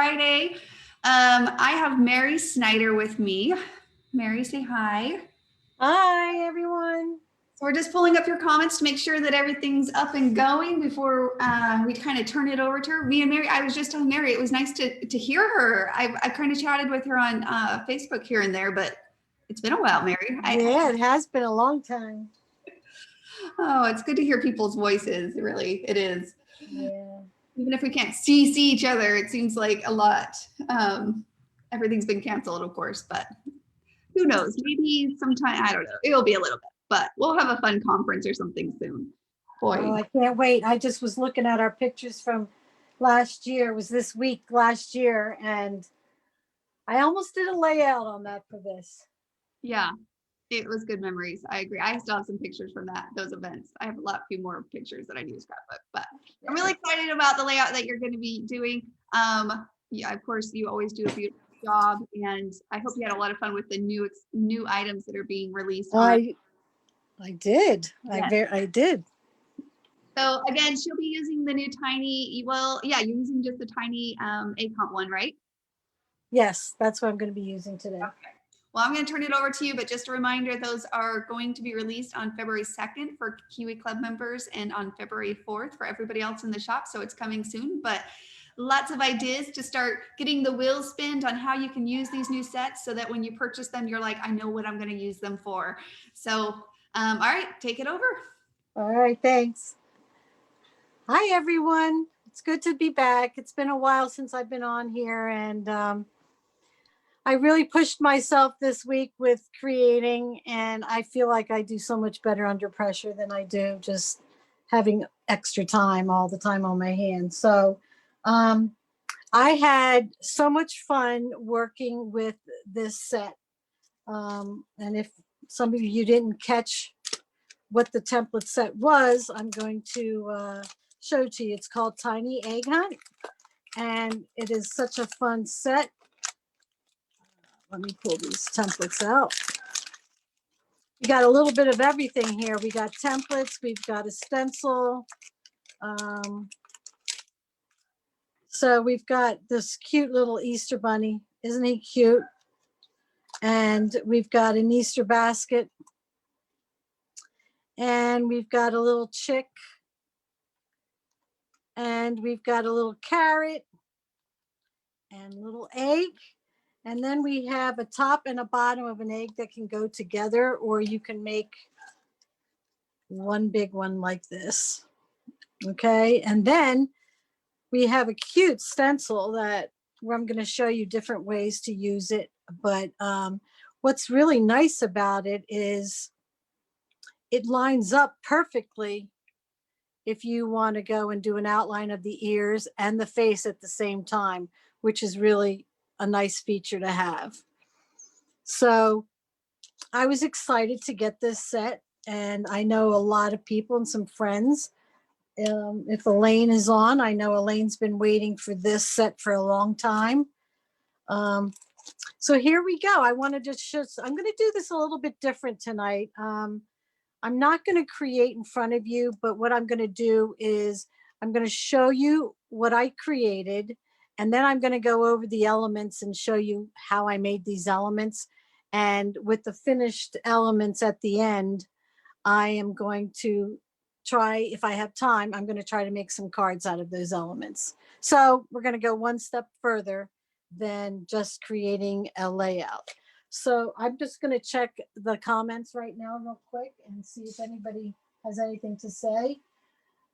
Friday. I have Mary Snyder with me. Mary, say hi. Hi, everyone. So we're just pulling up your comments to make sure that everything's up and going before we kind of turn it over to her. Me and Mary, I was just telling Mary, it was nice to hear her. I kind of chatted with her on Facebook here and there, but it's been a while, Mary. Yeah, it has been a long time. Oh, it's good to hear people's voices. Really, it is. Yeah. Even if we can't see each other, it seems like a lot. Everything's been canceled, of course, but who knows? Maybe sometime, I don't know. It'll be a little bit, but we'll have a fun conference or something soon. Boy. Oh, I can't wait. I just was looking at our pictures from last year. It was this week last year, and I almost did a layout on that for this. Yeah, it was good memories. I agree. I still have some pictures from those events. I have few more pictures that I need to scrapbook, but I'm really excited about the layout that you're going to be doing. Yeah, of course, you always do a beautiful job, and I hope you had a lot of fun with the new items that are being released. I did. Yes. I did. So again, she'll be using the new tiny. Well, yeah, you're using just the tiny ACOMP one, right? Yes, that's what I'm going to be using today. Okay. Well, I'm going to turn it over to you, but just a reminder, those are going to be released on February 2nd for Kiwi Club members and on February 4th for everybody else in the shop. So it's coming soon, but lots of ideas to start getting the wheels spinned on how you can use these new sets so that when you purchase them, you're like, I know what I'm going to use them for. So, all right, take it over. All right, thanks. Hi, everyone. It's good to be back. It's been a while since I've been on here, and I really pushed myself this week with creating, and I feel like I do so much better under pressure than I do just having extra time all the time on my hands. So I had so much fun working with this set. And if some of you didn't catch what the template set was, I'm going to show to you. It's called Tiny Egg Hunt, and it is such a fun set. Let me pull these templates out. We got a little bit of everything here. We got templates, we've got a stencil. So we've got this cute little Easter bunny. Isn't he cute? And we've got an Easter basket. And we've got a little chick. And we've got a little carrot and a little egg. And then we have a top and a bottom of an egg that can go together, or you can make one big one like this. Okay, and then we have a cute stencil that where I'm going to show you different ways to use it. But what's really nice about it is it lines up perfectly if you want to go and do an outline of the ears and the face at the same time, which is really a nice feature to have. So I was excited to get this set, and I know a lot of people and some friends. If Elaine is on, I know Elaine's been waiting for this set for a long time. So here we go. I want to just show, I'm going to do this a little bit different tonight. I'm not going to create in front of you, but what I'm going to do is I'm going to show you what I created, and then I'm going to go over the elements and show you how I made these elements. And with the finished elements at the end, I am going to try, if I have time, I'm going to try to make some cards out of those elements. So we're going to go one step further than just creating a layout. So I'm just going to check the comments right now real quick and see if anybody has anything to say.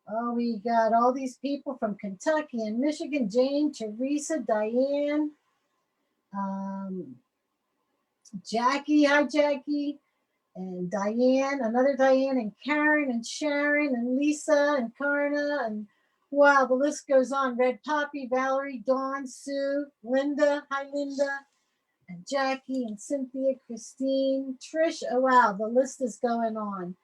Oh, we got all these people from Kentucky and Michigan: Jane, Teresa, Diane, Jackie. Hi, Jackie. And Diane, another Diane, and Karen, and Sharon, and Lisa, and Karna, and wow, the list goes on. Red Poppy, Valerie, Dawn, Sue, Linda. Hi, Linda. And Jackie, and Cynthia, Christine, Trish. Oh, wow, the list is going on.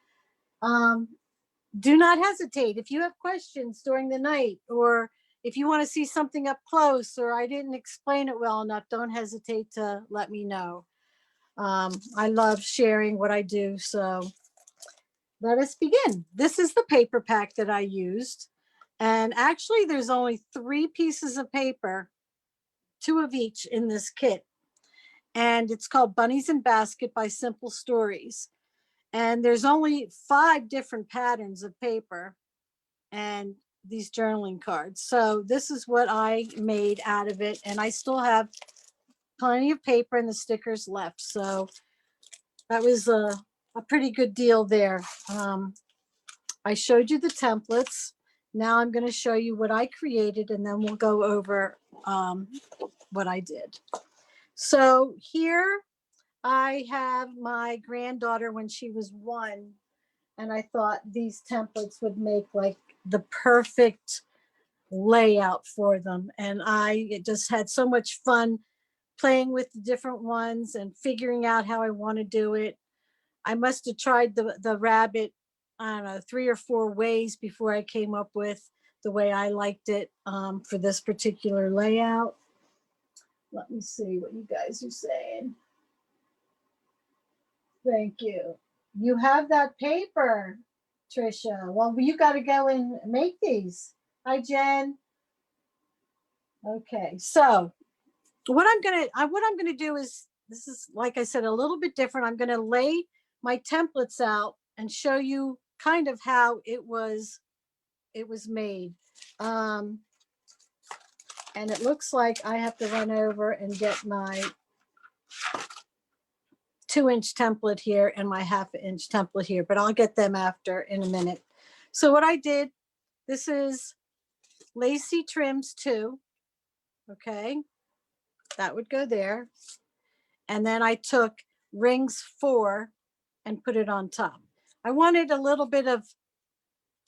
Do not hesitate. If you have questions during the night, or if you want to see something up close, or I didn't explain it well enough, don't hesitate to let me know. I love sharing what I do. So let us begin. This is the paper pack that I used. And actually, there's only 3 pieces of paper two of each in this kit. And it's called Bunnies in Basket by Simple Stories. And there's only 5 different patterns of paper and these journaling cards. So this is what I made out of it. And I still have plenty of paper and the stickers left. So that was a pretty good deal there. I showed you the templates. Now I'm going to show you what I created, and then we'll go over what I did. So here I have my granddaughter when she was 1, and I thought these templates would make like the perfect layout for them. And I just had so much fun playing with the different ones and figuring out how I want to do it. I must have tried the rabbit, I don't know, 3 or 4 ways before I came up with the way I liked it for this particular layout. Let me see what you guys are saying. Thank you. You have that paper, Trisha. Well, you got to go and make these. Hi, Jen. Okay, so what I'm gonna do is, this is, like I said, a little bit different. I'm gonna lay my templates out and show you kind of how it was made. And it looks like I have to run over and get my 2-inch template here and my 1/2-inch template here, but I'll get them after in a minute. So what I did, this is lacy trims 2. Okay, that would go there. And then I took rings 4 and put it on top. I wanted a little bit of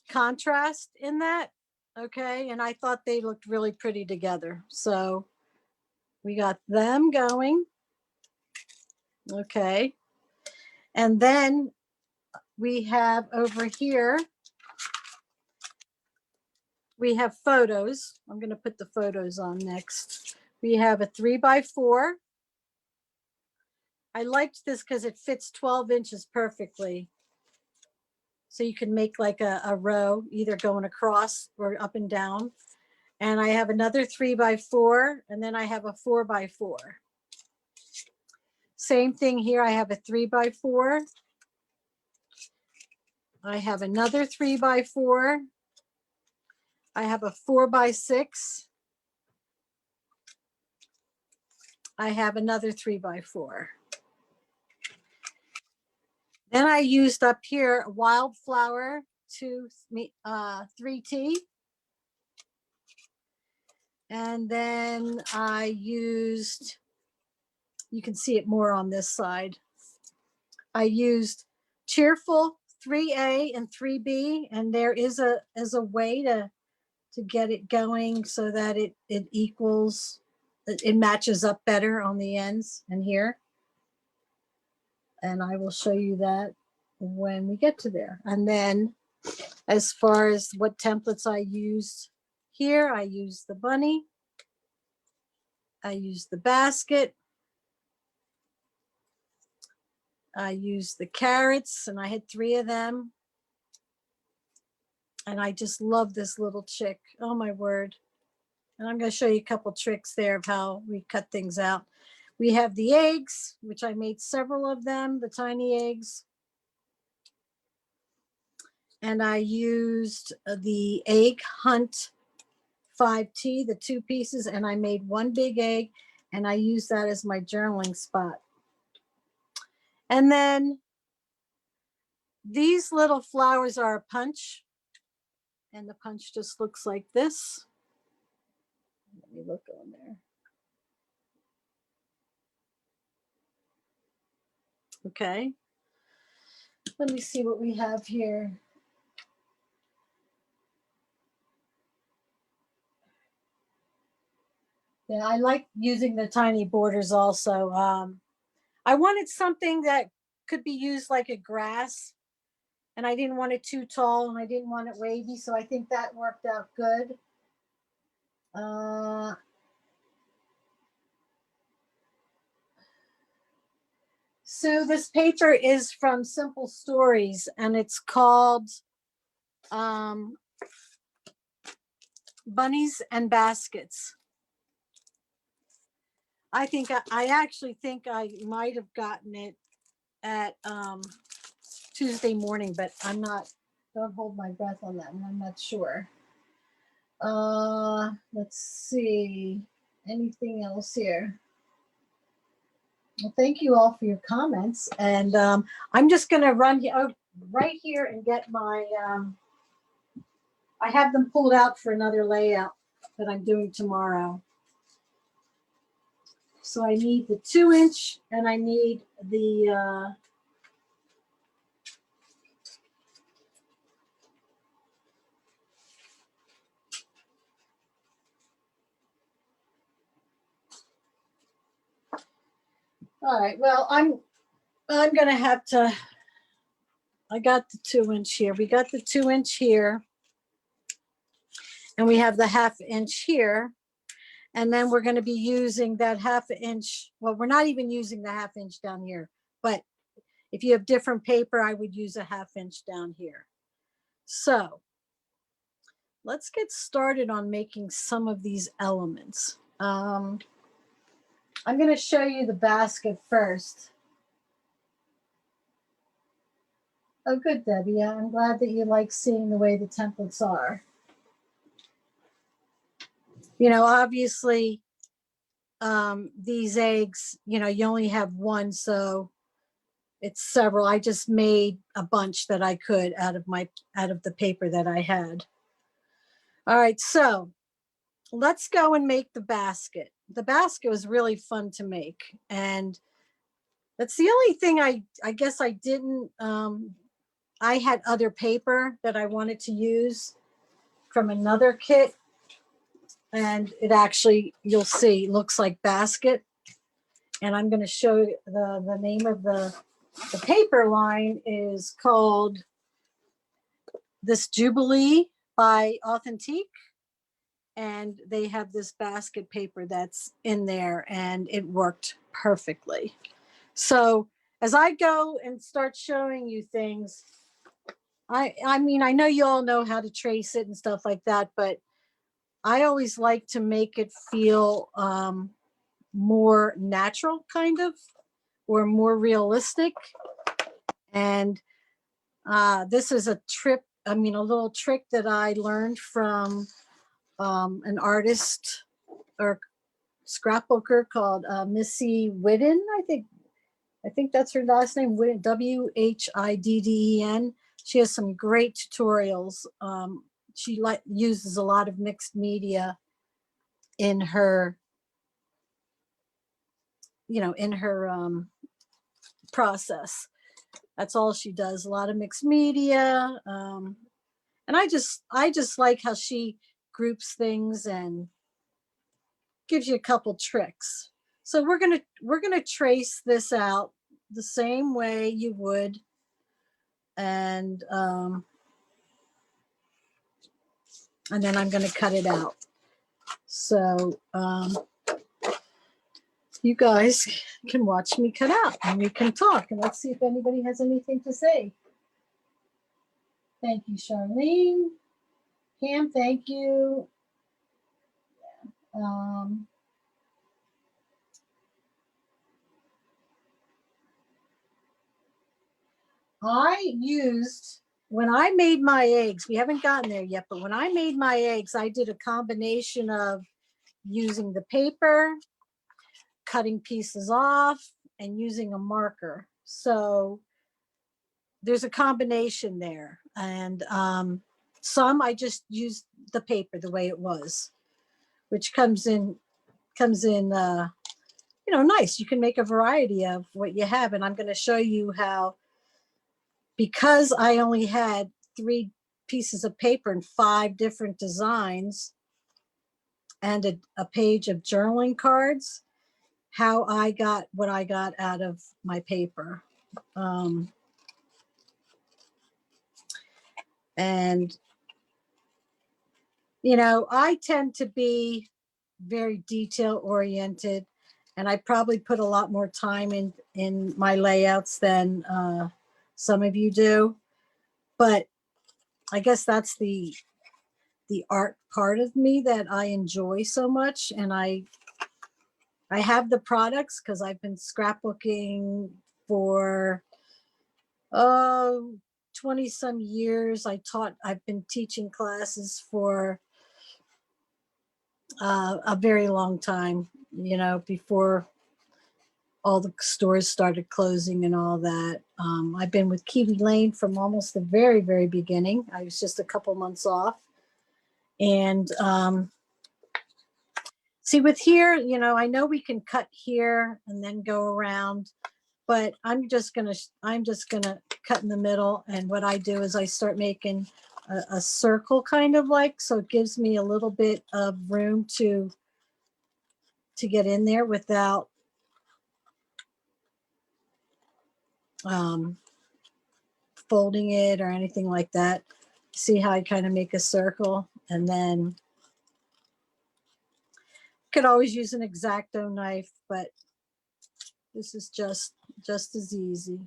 contrast in that. Okay, and I thought they looked really pretty together. So we got them going. Okay, and then we have over here, we have photos. I'm going to put the photos on next. We have a 3x4. I liked this because it fits 12 inches perfectly. So you can make like a row, either going across or up and down. And I have another 3x4, and then I have a 4x4. Same thing here. I have a 3x4. I have another 3x4. I have a 4x6. I have another 3x4. Then I used up here Wildflower 3T. And then I used, you can see it more on this side. I used Cheerful 3A and 3B, and there is a way to get it going so that it equals, it matches up better on the ends and here. And I will show you that when we get to there. And then as far as what templates I used here, I used the bunny, I used the basket, I used the carrots, and I had 3 of them. And I just love this little chick. Oh my word. And I'm going to show you a couple tricks there of how we cut things out. We have the eggs, which I made several of them, the tiny eggs. And I used the Egg Hunt 5T, the 2 pieces, and I made 1 big egg, and I used that as my journaling spot. And then these little flowers are a punch, and the punch just looks like this. Let me look on there. Okay. Let me see what we have here. Yeah, I like using the tiny borders also. I wanted something that could be used like a grass, and I didn't want it too tall, and I didn't want it wavy, so I think that worked out good. So this paper is from Simple Stories, and it's called Bunnies and Baskets. I actually think I might have gotten it at Tuesday morning, but I'm not, don't hold my breath on that one. I'm not sure. Let's see. Anything else here? Well, thank you all for your comments. And I'm just going to run right here and get my, I have them pulled out for another layout that I'm doing tomorrow. So I need the 2-inch and I need the, all right, well, I'm going to have to, I got the 2-inch here. We got the 2-inch here. And we have the 1/2 inch here. And then we're going to be using that 1/2 inch. Well, we're not even using the 1/2 inch down here, but if you have different paper, I would use a 1/2 inch down here. So let's get started on making some of these elements. I'm going to show you the basket first. Oh, good, Debbie. I'm glad that you like seeing the way the templates are. You know, obviously, these eggs, you know, you only have one, so it's several. I just made a bunch that I could out of the paper that I had. All right, so let's go and make the basket. The basket was really fun to make, and that's the only thing I guess I didn't. I had other paper that I wanted to use from another kit, and it actually, you'll see, looks like basket. And I'm going to show you the name of the paper line is called This Jubilee by Authentique. And they have this basket paper that's in there, and it worked perfectly. So as I go and start showing you things, I mean, I know you all know how to trace it and stuff like that, but I always like to make it feel more natural, kind of, or more realistic. And this is a little trick that I learned from an artist or scrapbooker called Missy Whidden. I think that's her last name, Whidden, Whidden. She has some great tutorials. She uses a lot of mixed media in her, process. That's all she does. A lot of mixed media. And I just like how she groups things and gives you a couple tricks. So we're gonna trace this out the same way you would, and then I'm gonna cut it out. So you guys can watch me cut out, and we can talk, and let's see if anybody has anything to say. Thank you, Charlene. Pam, thank you. When I made my eggs, we haven't gotten there yet, but when I made my eggs, I did a combination of using the paper, cutting pieces off, and using a marker. So there's a combination there. And some I just used the paper the way it was, which comes in nice. You can make a variety of what you have. And I'm going to show you how, because I only had 3 pieces of paper and 5 different designs and a page of journaling cards, how I got what I got out of my paper. And, I tend to be very detail oriented, and I probably put a lot more time in my layouts than some of you do. But I guess that's the art part of me that I enjoy so much, and I I have the products because I've been scrapbooking for 20 some years. I've been teaching classes for a very long time, you know, before all the stores started closing and all that. I've been with Kiwi Lane from almost the very, very beginning. I was just a couple months off. And see, with here, you know, I know we can cut here and then go around, but I'm just gonna cut in the middle. And what I do is I start making a circle, kind of like, so it gives me a little bit of room to get in there without folding it or anything like that. See how I kind of make a circle, and then could always use an X-Acto knife, but this is just as easy.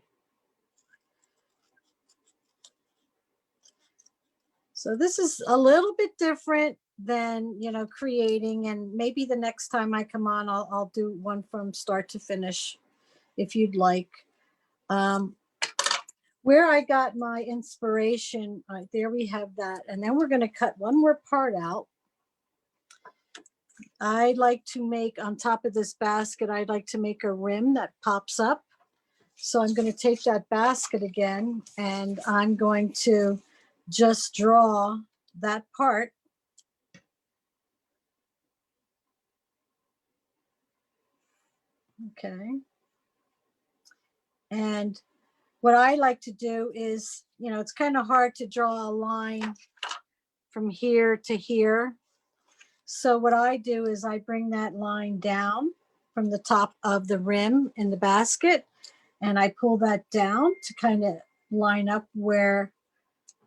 So this is a little bit different than, you know, creating, and maybe the next time I come on, I'll do one from start to finish if you'd like. Where I got my inspiration, there we have that. And then we're going to cut one more part out. I like to make, on top of this basket, I'd like to make a rim that pops up. So I'm going to take that basket again, and I'm going to just draw that part. Okay. And what I like to do is, you know, it's kind of hard to draw a line from here to here. So what I do is I bring that line down from the top of the rim in the basket, and I pull that down to kind of line up where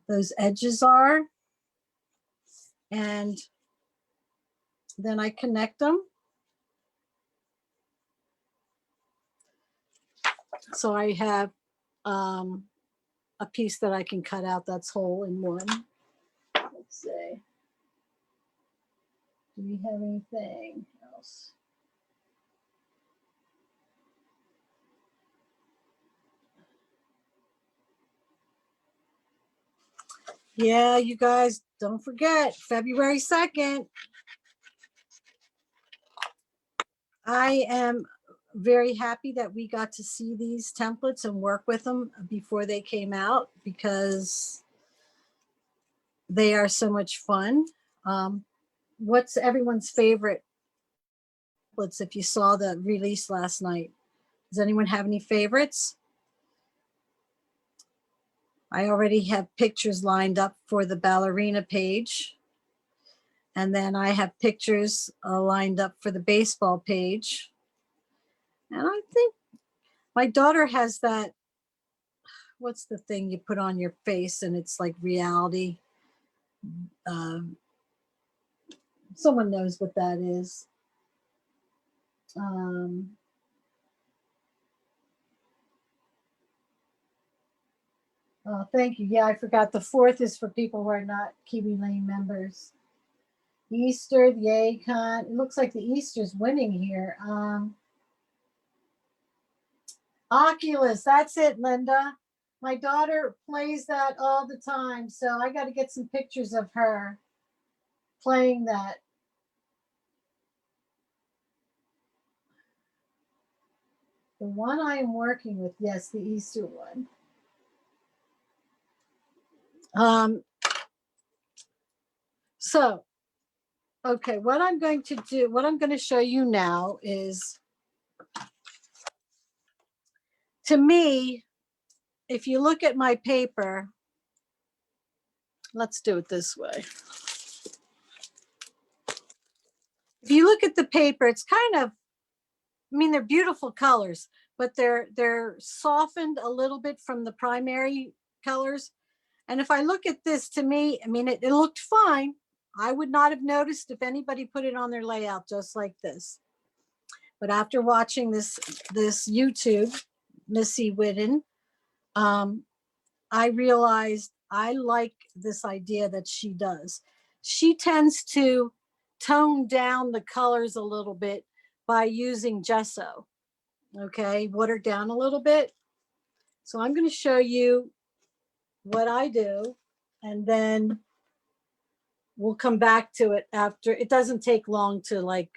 those edges are. And then I connect them. So I have a piece that I can cut out that's whole in one. Let's see. Do we have anything else? Yeah, you guys, don't forget, February 2nd. I am very happy that we got to see these templates and work with them before they came out, because they are so much fun. What's everyone's favorite templates if you saw the release last night? Does anyone have any favorites? I already have pictures lined up for the ballerina page. And then I have pictures lined up for the baseball page. And I think my daughter has that, what's the thing you put on your face and it's like reality? Someone knows what that is. Oh, thank you. Yeah, I forgot. The 4th is for people who are not Kiwi Lane members. Easter, the egg hunt. It looks like the Easter's winning here. Oculus, that's it, Linda. My daughter plays that all the time, so I got to get some pictures of her playing that. The one I am working with, yes, the Easter one. So, okay, what I'm going to do, what I'm going to show you now is, to me, if you look at my paper, let's do it this way. If you look at the paper, it's kind of, I mean, they're beautiful colors, but they're softened a little bit from the primary colors. And if I look at this, to me, I mean, it looked fine. I would not have noticed if anybody put it on their layout just like this. But after watching this YouTube, Missy Whitten, I realized I like this idea that she does. She tends to tone down the colors a little bit, by using gesso. Okay, watered down a little bit. So I'm going to show you what I do, and then we'll come back to it after. It doesn't take long to like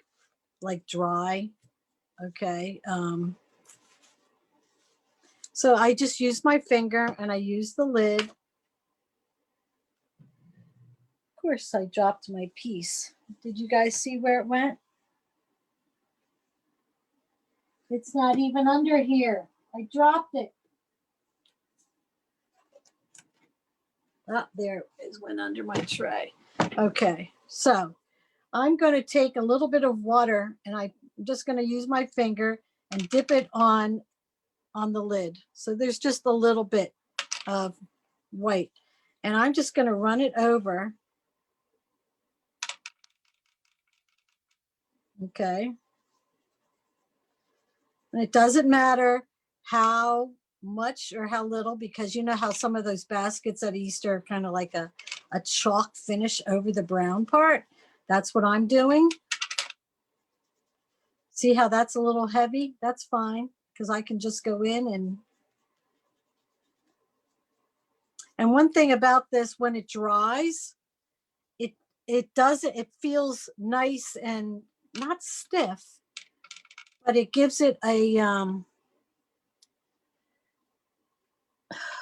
dry. Okay. So I just use my finger and I use the lid. Of course, I dropped my piece. Did you guys see where it went? It's not even under here. I dropped it. Ah, there it is, went under my tray. Okay, so I'm going to take a little bit of water and I'm just going to use my finger and dip it on the lid. So there's just a little bit of white. And I'm just going to run it over. Okay. And it doesn't matter how much or how little, because you know how some of those baskets at Easter are kind of like a chalk finish over the brown part. That's what I'm doing. See how that's a little heavy? That's fine, because I can just go in and one thing about this, when it dries, it feels nice and not stiff, but it gives it a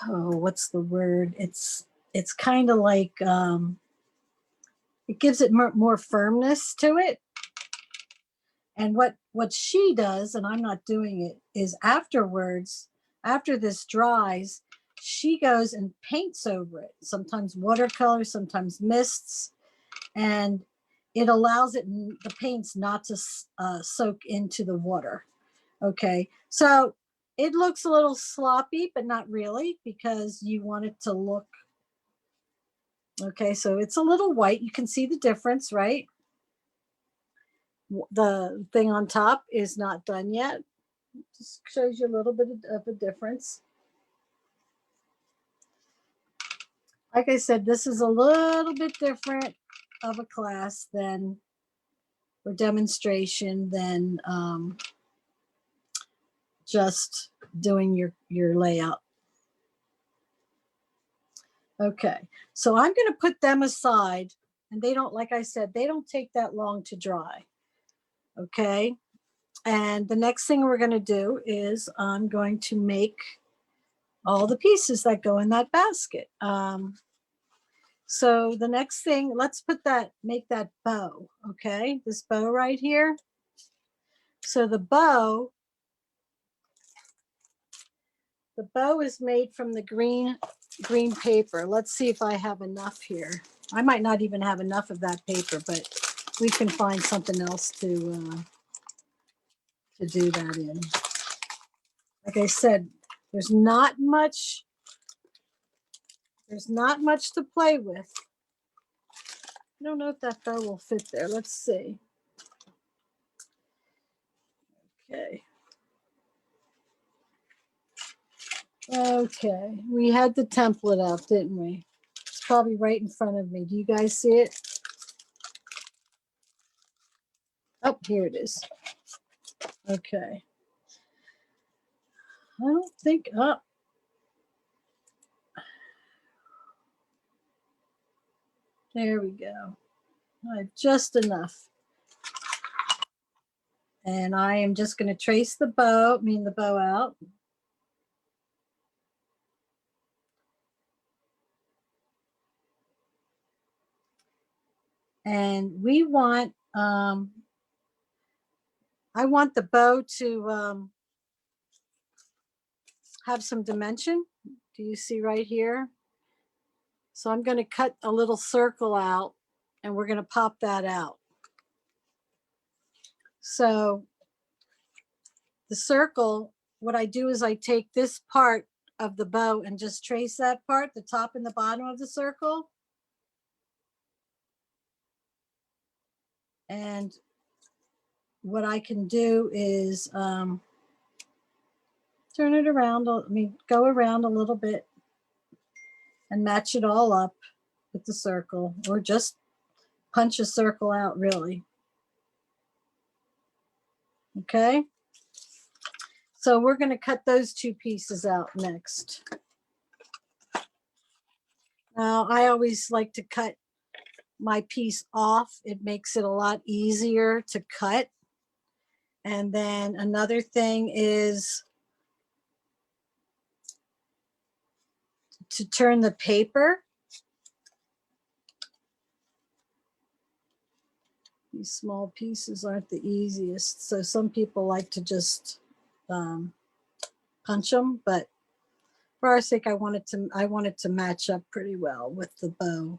oh, what's the word? It's kind of like it gives it more firmness to it. And what she does, and I'm not doing it, is afterwards, after this dries, she goes and paints over it. Sometimes watercolor, sometimes mists, and it allows the paints not to soak into the water. Okay, so it looks a little sloppy, but not really, because you want it to look. Okay, so it's a little white. You can see the difference, right? The thing on top is not done yet. Just shows you a little bit of a difference. Like I said, this is a little bit different of a class than, or demonstration, than just doing your layout. Okay, so I'm going to put them aside, and they don't, like I said, they don't take that long to dry. Okay, and the next thing we're going to do is I'm going to make all the pieces that go in that basket. So the next thing, let's make that bow. Okay, this bow right here. So the bow is made from the green paper. Let's see if I have enough here. I might not even have enough of that paper, but we can find something else to do that in. Like I said, there's not much to play with. I don't know if that bow will fit there. Let's see. Okay. Okay, we had the template out, didn't we? It's probably right in front of me. Do you guys see it? Oh, here it is. Okay. I don't think, oh. There we go. I have just enough. And I am just going to trace the bow out. And we want, I want the bow to have some dimension. Do you see right here? So I'm going to cut a little circle out, and we're going to pop that out. So the circle, what I do is I take this part of the bow and just trace that part, the top and the bottom of the circle. And what I can do is turn it around, go around a little bit and match it all up with the circle, or just punch a circle out, really. Okay. So we're going to cut those two pieces out next. Now, I always like to cut my piece off. It makes it a lot easier to cut. And then another thing is to turn the paper. These small pieces aren't the easiest. So some people like to just punch them, but for our sake, I want it to match up pretty well with the bow.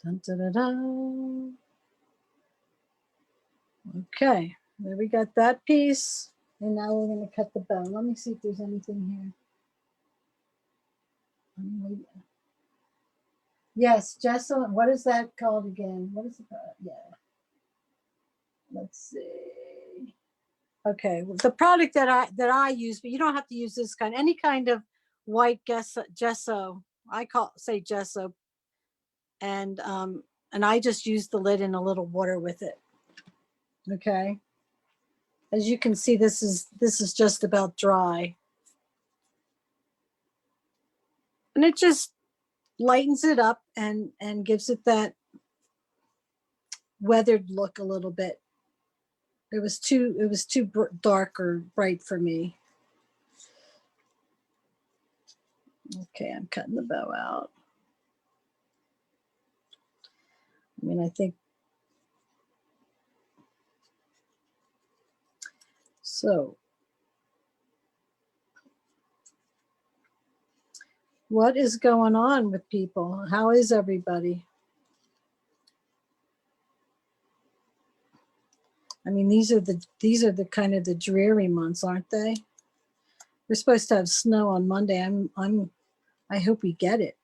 Dun, dun, dun, dun. Okay, there we got that piece. And now we're going to cut the bow. Let me see if there's anything here. Yes, gesso. What is that called again? What is it called? Yeah. Let's see. Okay, the product that I use, but you don't have to use this kind. Any kind of white gesso. I say gesso, and I just use the lid in a little water with it. Okay. As you can see, this is just about dry, and it just lightens it up and gives it that weathered look a little bit. It was too dark or bright for me. Okay, I'm cutting the bow out. I mean, I think so. What is going on with people? How is everybody? I mean, these are the kind of the dreary months, aren't they? We're supposed to have snow on Monday. I hope we get it.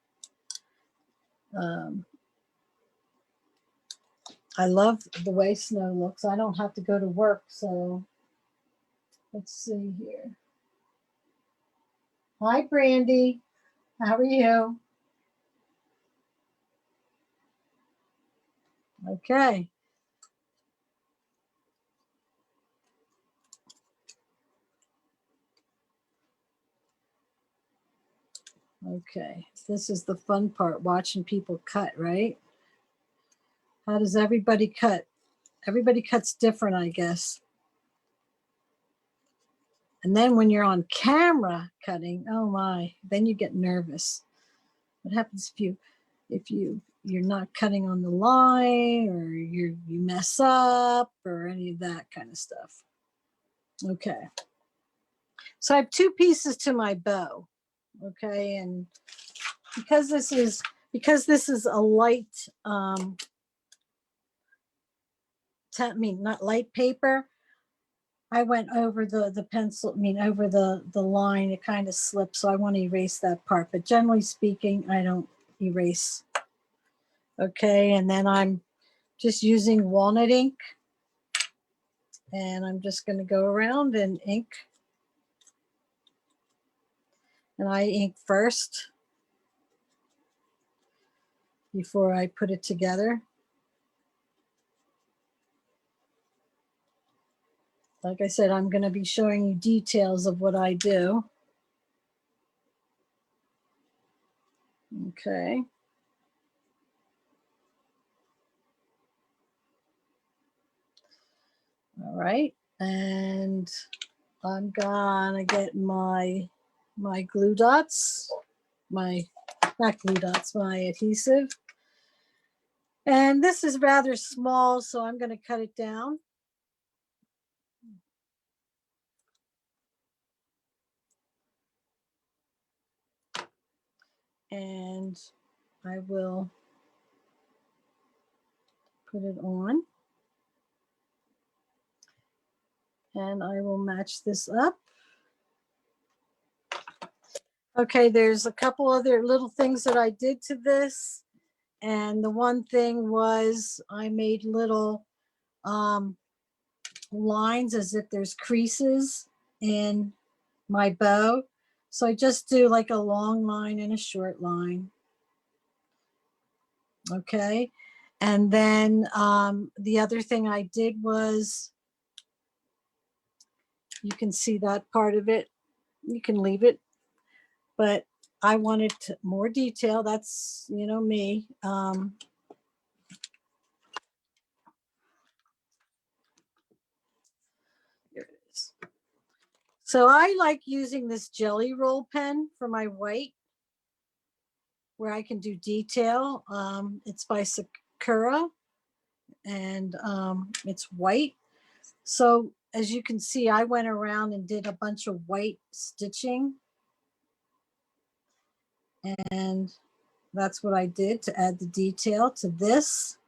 I love the way snow looks. I don't have to go to work, so let's see here. Hi, Brandy. How are you? Okay. Okay. This is the fun part, watching people cut, right? How does everybody cut? Everybody cuts different, I guess. And then when you're on camera cutting, oh my, then you get nervous. What happens if you're not cutting on the line, or you mess up, or any of that kind of stuff? Okay. So I have two pieces to my bow. Okay, and because this is a light not light paper, I went over the pencil, over the line. It kind of slipped, so I want to erase that part. But generally speaking, I don't erase. Okay, and then I'm just using walnut ink. And I'm just going to go around and ink. And I ink first before I put it together. Like I said, I'm going to be showing you details of what I do. Okay. All right. And I'm gonna get my glue dots, not glue dots, my adhesive. And this is rather small, so I'm going to cut it down. And I will put it on. And I will match this up. Okay, there's a couple other little things that I did to this. And the one thing was I made little lines as if there's creases in my bow. So I just do like a long line and a short line. Okay. And then the other thing I did was, you can see that part of it. You can leave it, but I wanted more detail. That's, you know, me. Here it is. So I like using this jelly roll pen for my white, where I can do detail. It's by Sakura, and it's white. So as you can see, I went around and did a bunch of white stitching, and that's what I did to add the detail to this.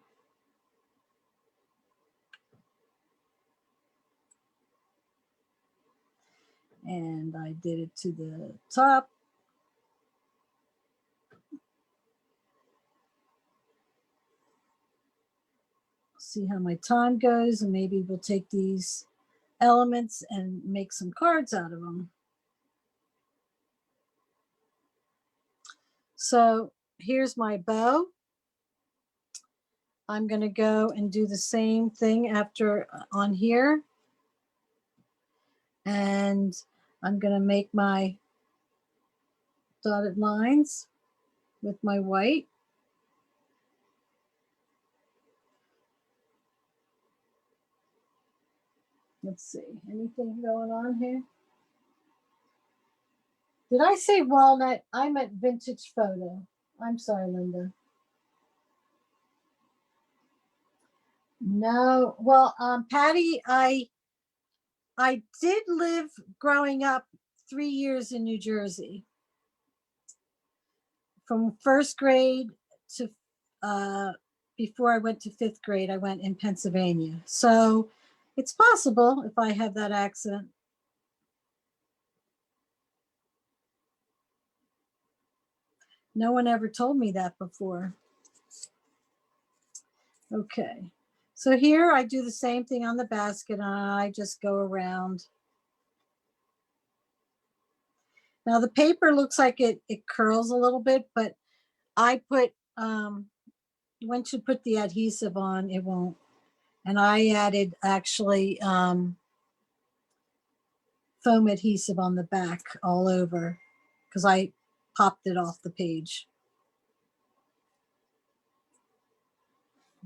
And I did it to the top. See how my time goes, and maybe we'll take these elements and make some cards out of them. So here's my bow. I'm going to go and do the same thing after on here. And I'm going to make my dotted lines with my white. Let's see, anything going on here? Did I say walnut? I meant vintage photo. I'm sorry, Linda. No, well, Patty, I did live growing up 3 years in New Jersey. From first grade to before I went to 5th grade, I went in Pennsylvania. So it's possible if I have that accent. No one ever told me that before. Okay, so here I do the same thing on the basket, and I just go around. Now the paper looks like it curls a little bit, but I put, once you put the adhesive on, it won't. And I added actually foam adhesive on the back all over, because I popped it off the page.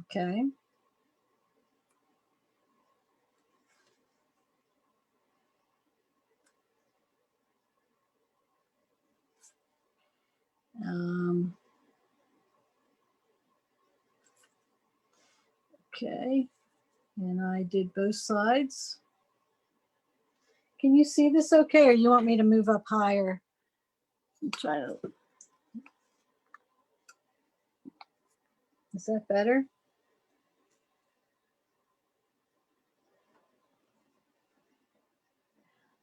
Okay. Okay, and I did both sides. Can you see this okay, or you want me to move up higher? I'm trying to. Is that better?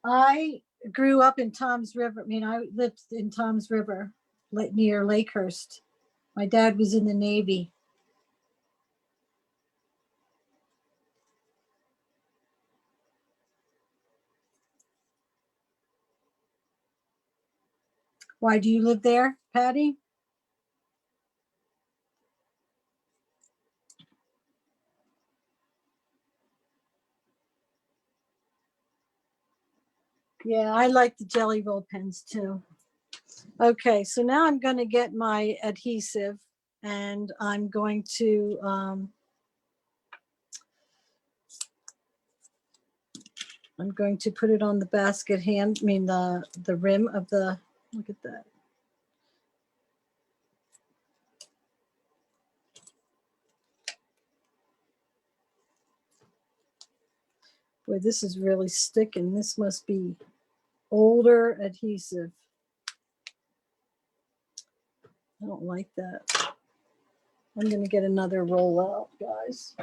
I grew up in Tom's River. I mean, I lived in Tom's River, near Lakehurst. My dad was in the Navy. Why do you live there, Patty? Yeah, I like the jelly roll pens too. Okay, so now I'm going to get my adhesive, and I'm going to put it on the basket hand. I mean the rim of the. Look at that. Boy, this is really sticking. This must be older adhesive. I don't like that. I'm going to get another roll out, guys.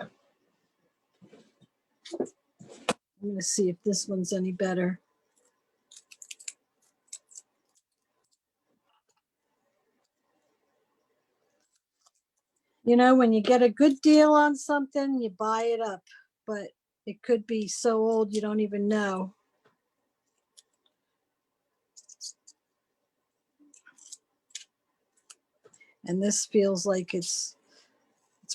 I'm going to see if this one's any better. You know, when you get a good deal on something, you buy it up, but it could be so old you don't even know. And this feels like it's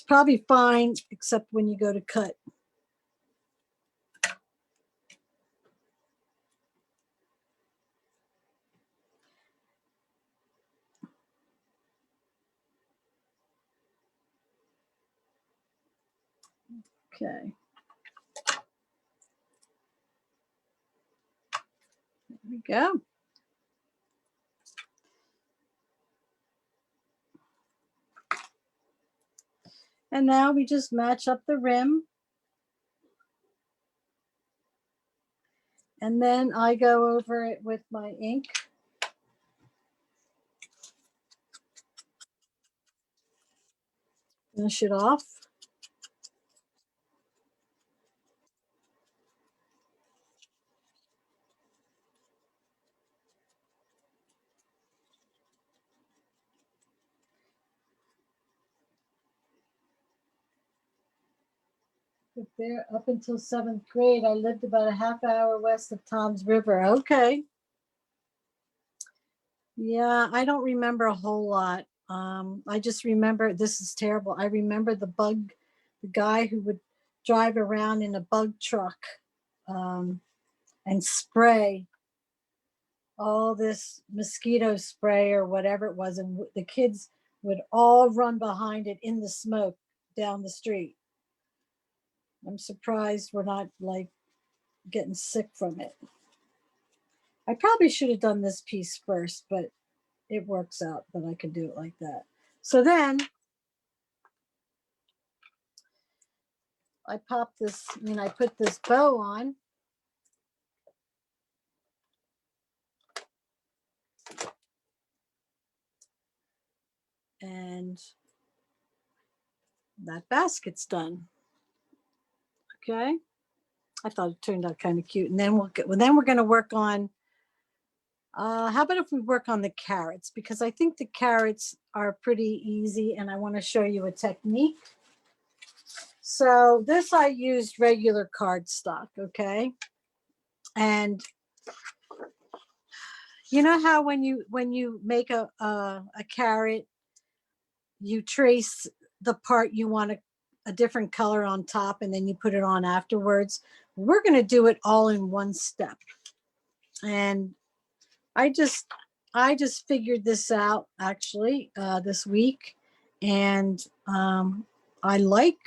probably fine, except when you go to cut. Okay. There we go. And now we just match up the rim. And then I go over it with my ink. Finish it off. There up until 7th grade, I lived about a half hour west of Tom's River. Okay. Yeah, I don't remember a whole lot. I just remember, this is terrible. I remember the guy who would drive around in a bug truck and spray all this mosquito spray or whatever it was. And the kids would all run behind it in the smoke down the street. I'm surprised we're not like getting sick from it. I probably should have done this piece first, but it works out that I can do it like that. So then I pop this, I put this bow on. And that basket's done. Okay. I thought it turned out kind of cute. And then we're going to work on, how about if we work on the carrots? Because I think the carrots are pretty easy and I want to show you a technique. So this, I used regular cardstock. Okay. And you know how when you make a carrot, you trace the part you want a different color on top and then you put it on afterwards. We're going to do it all in one step. And I just figured this out actually this week, and I like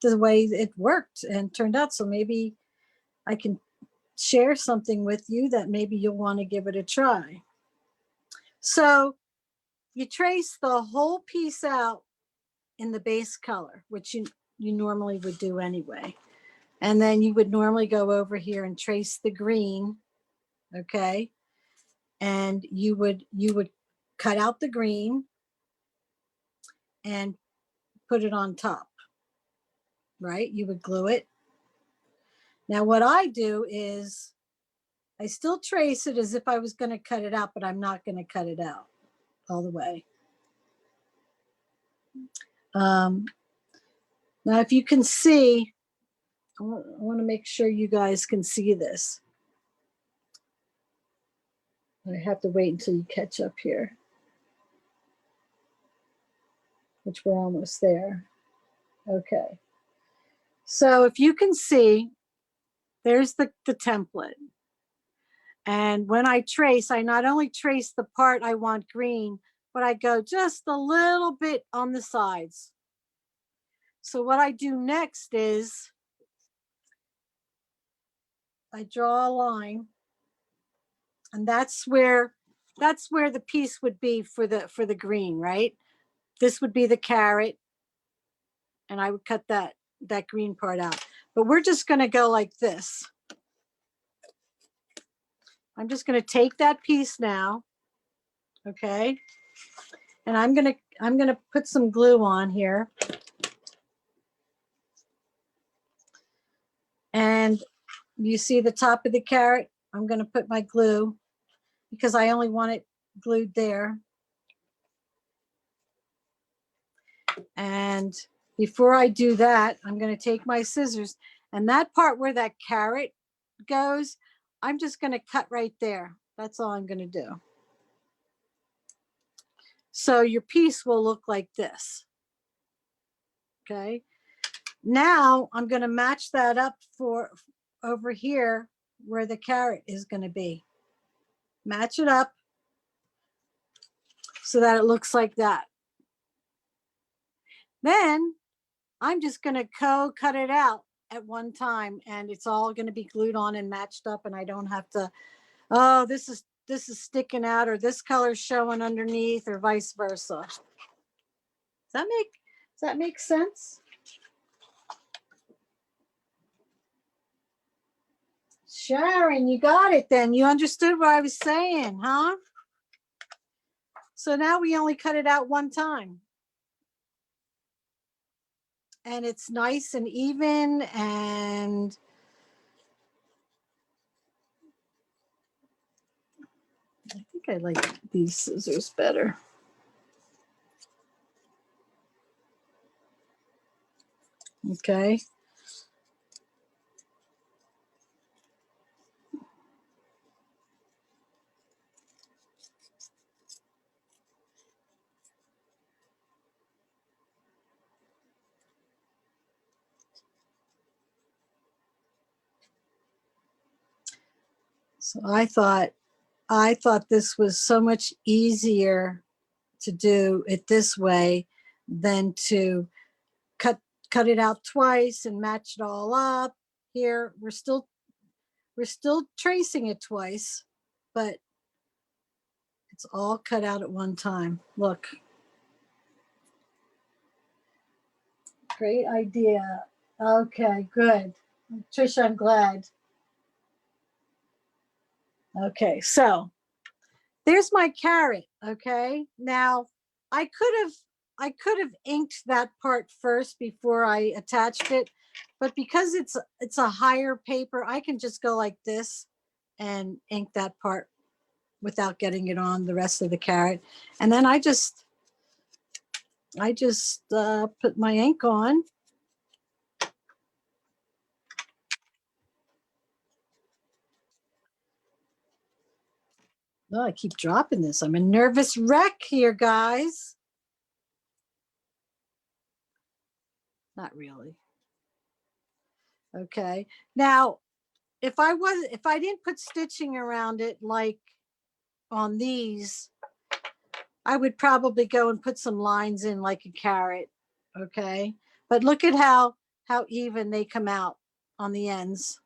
the way it worked and turned out. So maybe I can share something with you that maybe you'll want to give it a try. So you trace the whole piece out in the base color, which you normally would do anyway. And then you would normally go over here and trace the green, okay? And you would cut out the green and put it on top, right? You would glue it. Now what I do is I still trace it as if I was going to cut it out, but I'm not going to cut it out all the way. Now, if you can see, I want to make sure you guys can see this. I have to wait until you catch up here, which we're almost there. Okay. So if you can see, there's the template. And when I trace, I not only trace the part I want green, but I go just a little bit on the sides. So what I do next is I draw a line, and that's where the piece would be for the green, right? This would be the carrot, and I would cut that green part out. But we're just going to go like this. I'm just going to take that piece now, okay? And I'm going to put some glue on here. And you see the top of the carrot? I'm going to put my glue because I only want it glued there. And before I do that, I'm going to take my scissors, and that part where that carrot goes, I'm just going to cut right there. That's all I'm going to do. So your piece will look like this. Okay. Now I'm going to match that up for over here where the carrot is going to be. Match it up so that it looks like that. Then I'm just going to cut it out at one time, and it's all going to be glued on and matched up, and I don't have to, oh, this is sticking out, or this color's showing underneath, or vice versa. Does that make sense? Sharon, you got it then. You understood what I was saying, huh? So now we only cut it out one time. And it's nice and even, and I think I like these scissors better. Okay. So I thought this was so much easier to do it this way than to cut it out twice and match it all up. Here we're still tracing it twice, but it's all cut out at one time. Look. Great idea. Okay, good. Trisha, I'm glad. Okay, so there's my carrot. Okay, now I could have inked that part first before I attached it, but because it's a higher paper, I can just go like this and ink that part without getting it on the rest of the carrot. And then I just put my ink on. Oh, I keep dropping this. I'm a nervous wreck here, guys. Not really. Okay. Now, if I didn't put stitching around it like on these, I would probably go and put some lines in like a carrot. Okay. But look at how even they come out on the ends.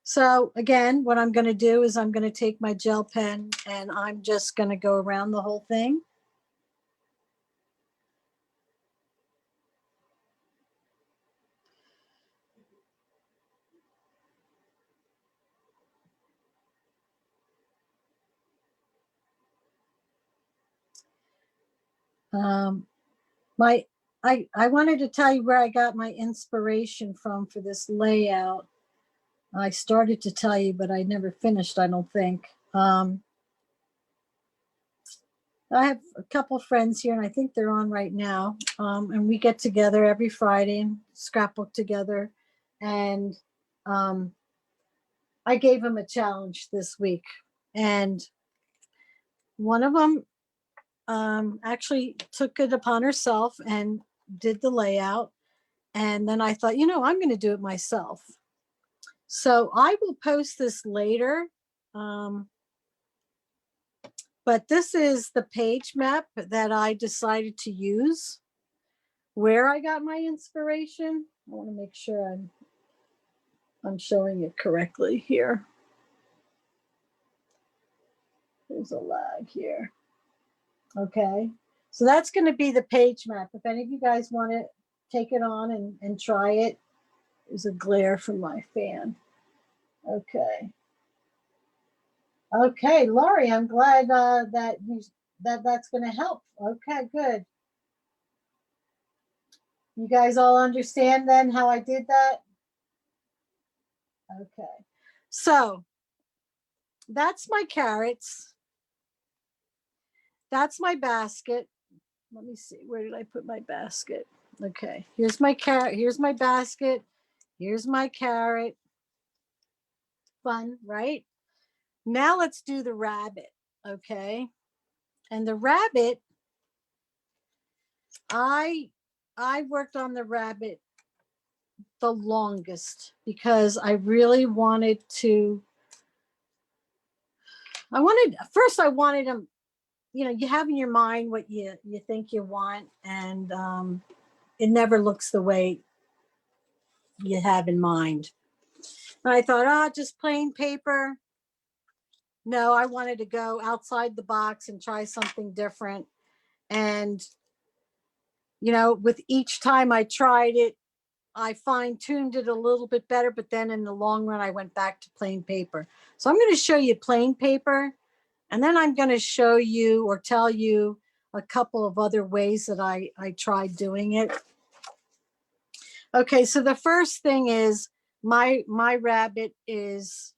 So again, what I'm going to do is I'm going to take my gel pen and I'm just going to go around the whole thing. I wanted to tell you where I got my inspiration from for this layout. I started to tell you, but I never finished, I don't think. I have a couple friends here, and I think they're on right now. And we get together every Friday and scrapbook together. And I gave them a challenge this week. And one of them actually took it upon herself and did the layout. And then I thought, I'm going to do it myself. So I will post this later. But this is the page map that I decided to use, where I got my inspiration. I want to make sure I'm showing it correctly here. There's a lag here. Okay. So that's going to be the page map. If any of you guys want to take it on and try it. There's a glare from my fan. Okay. Okay, Laurie, I'm glad that's going to help. Okay, good. You guys all understand then how I did that? Okay. So that's my carrots. That's my basket. Let me see. Where did I put my basket? Okay. Here's my carrot. Here's my basket. Here's my carrot. Fun, right? Now let's do the rabbit. Okay. And the rabbit, I I worked on the rabbit the longest because I really wanted to. First I wanted them. You know, you have in your mind what you think you want, and it never looks the way you have in mind. And I thought, just plain paper. No, I wanted to go outside the box and try something different. And, with each time I tried it, I fine tuned it a little bit better, but then in the long run, I went back to plain paper. So I'm going to show you plain paper, and then I'm going to show you or tell you a couple of other ways that I tried doing it. Okay, so the first thing is my rabbit is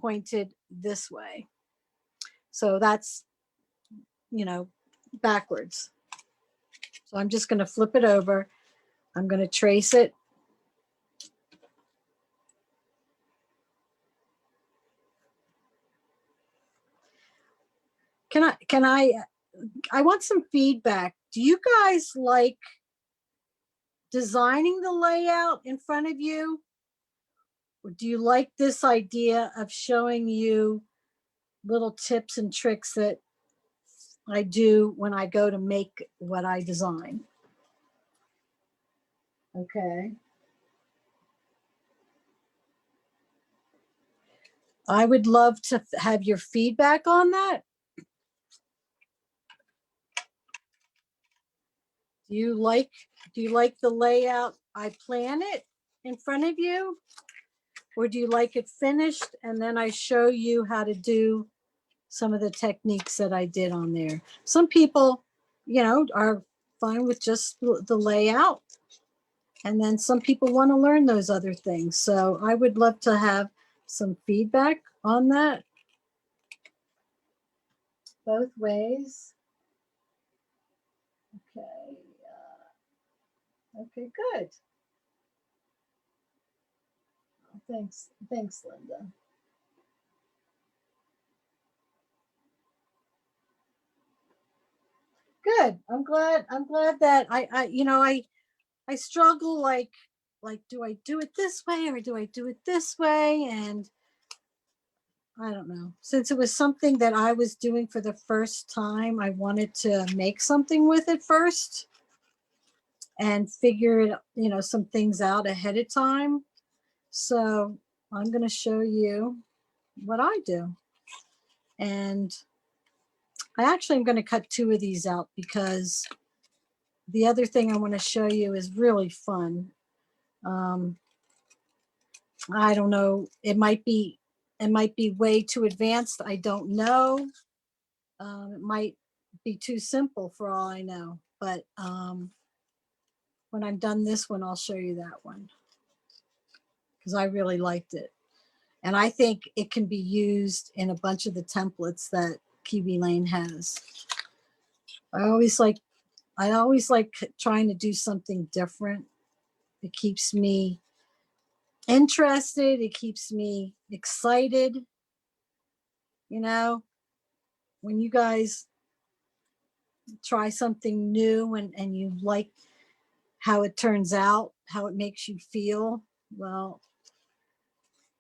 pointed this way. So that's, backwards. So I'm just going to flip it over. I'm going to trace it. I want some feedback. Do you guys like designing the layout in front of you? Or do you like this idea of showing you little tips and tricks that I do when I go to make what I design? Okay. I would love to have your feedback on that. Do you like the layout I plan it in front of you? Or do you like it finished and then I show you how to do some of the techniques that I did on there? Some people, are fine with just the layout. And then some people want to learn those other things. So I would love to have some feedback on that. Both ways. Okay. Okay, good. Thanks, Linda. Good. I'm glad that I struggle like do I do it this way or do I do it this way? And I don't know. Since it was something that I was doing for the first time, I wanted to make something with it first and figure it, some things out ahead of time. So I'm going to show you what I do. And I actually am going to cut 2 of these out because the other thing I want to show you is really fun. I don't know. It might be way too advanced. I don't know. It might be too simple for all I know. But when I'm done this one, I'll show you that one because I really liked it. And I think it can be used in a bunch of the templates that Kiwi Lane has. I always like trying to do something different. It keeps me interested. It keeps me excited. When you guys try something new and you like how it turns out, how it makes you feel, well,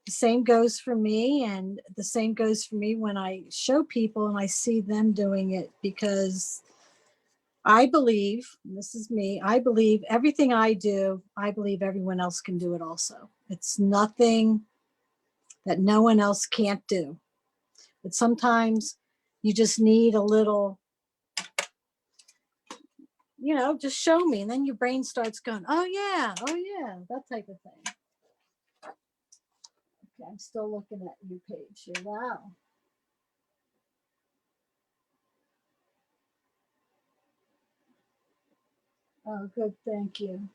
the same goes for me. And the same goes for me when I show people and I see them doing it, because I believe, this is me, I believe everything I do, I believe everyone else can do it also. It's nothing that no one else can't do. But sometimes you just need a little, just show me. And then your brain starts going, oh yeah, that type of thing. Okay, I'm still looking at your page here. Wow. Oh, good, thank you.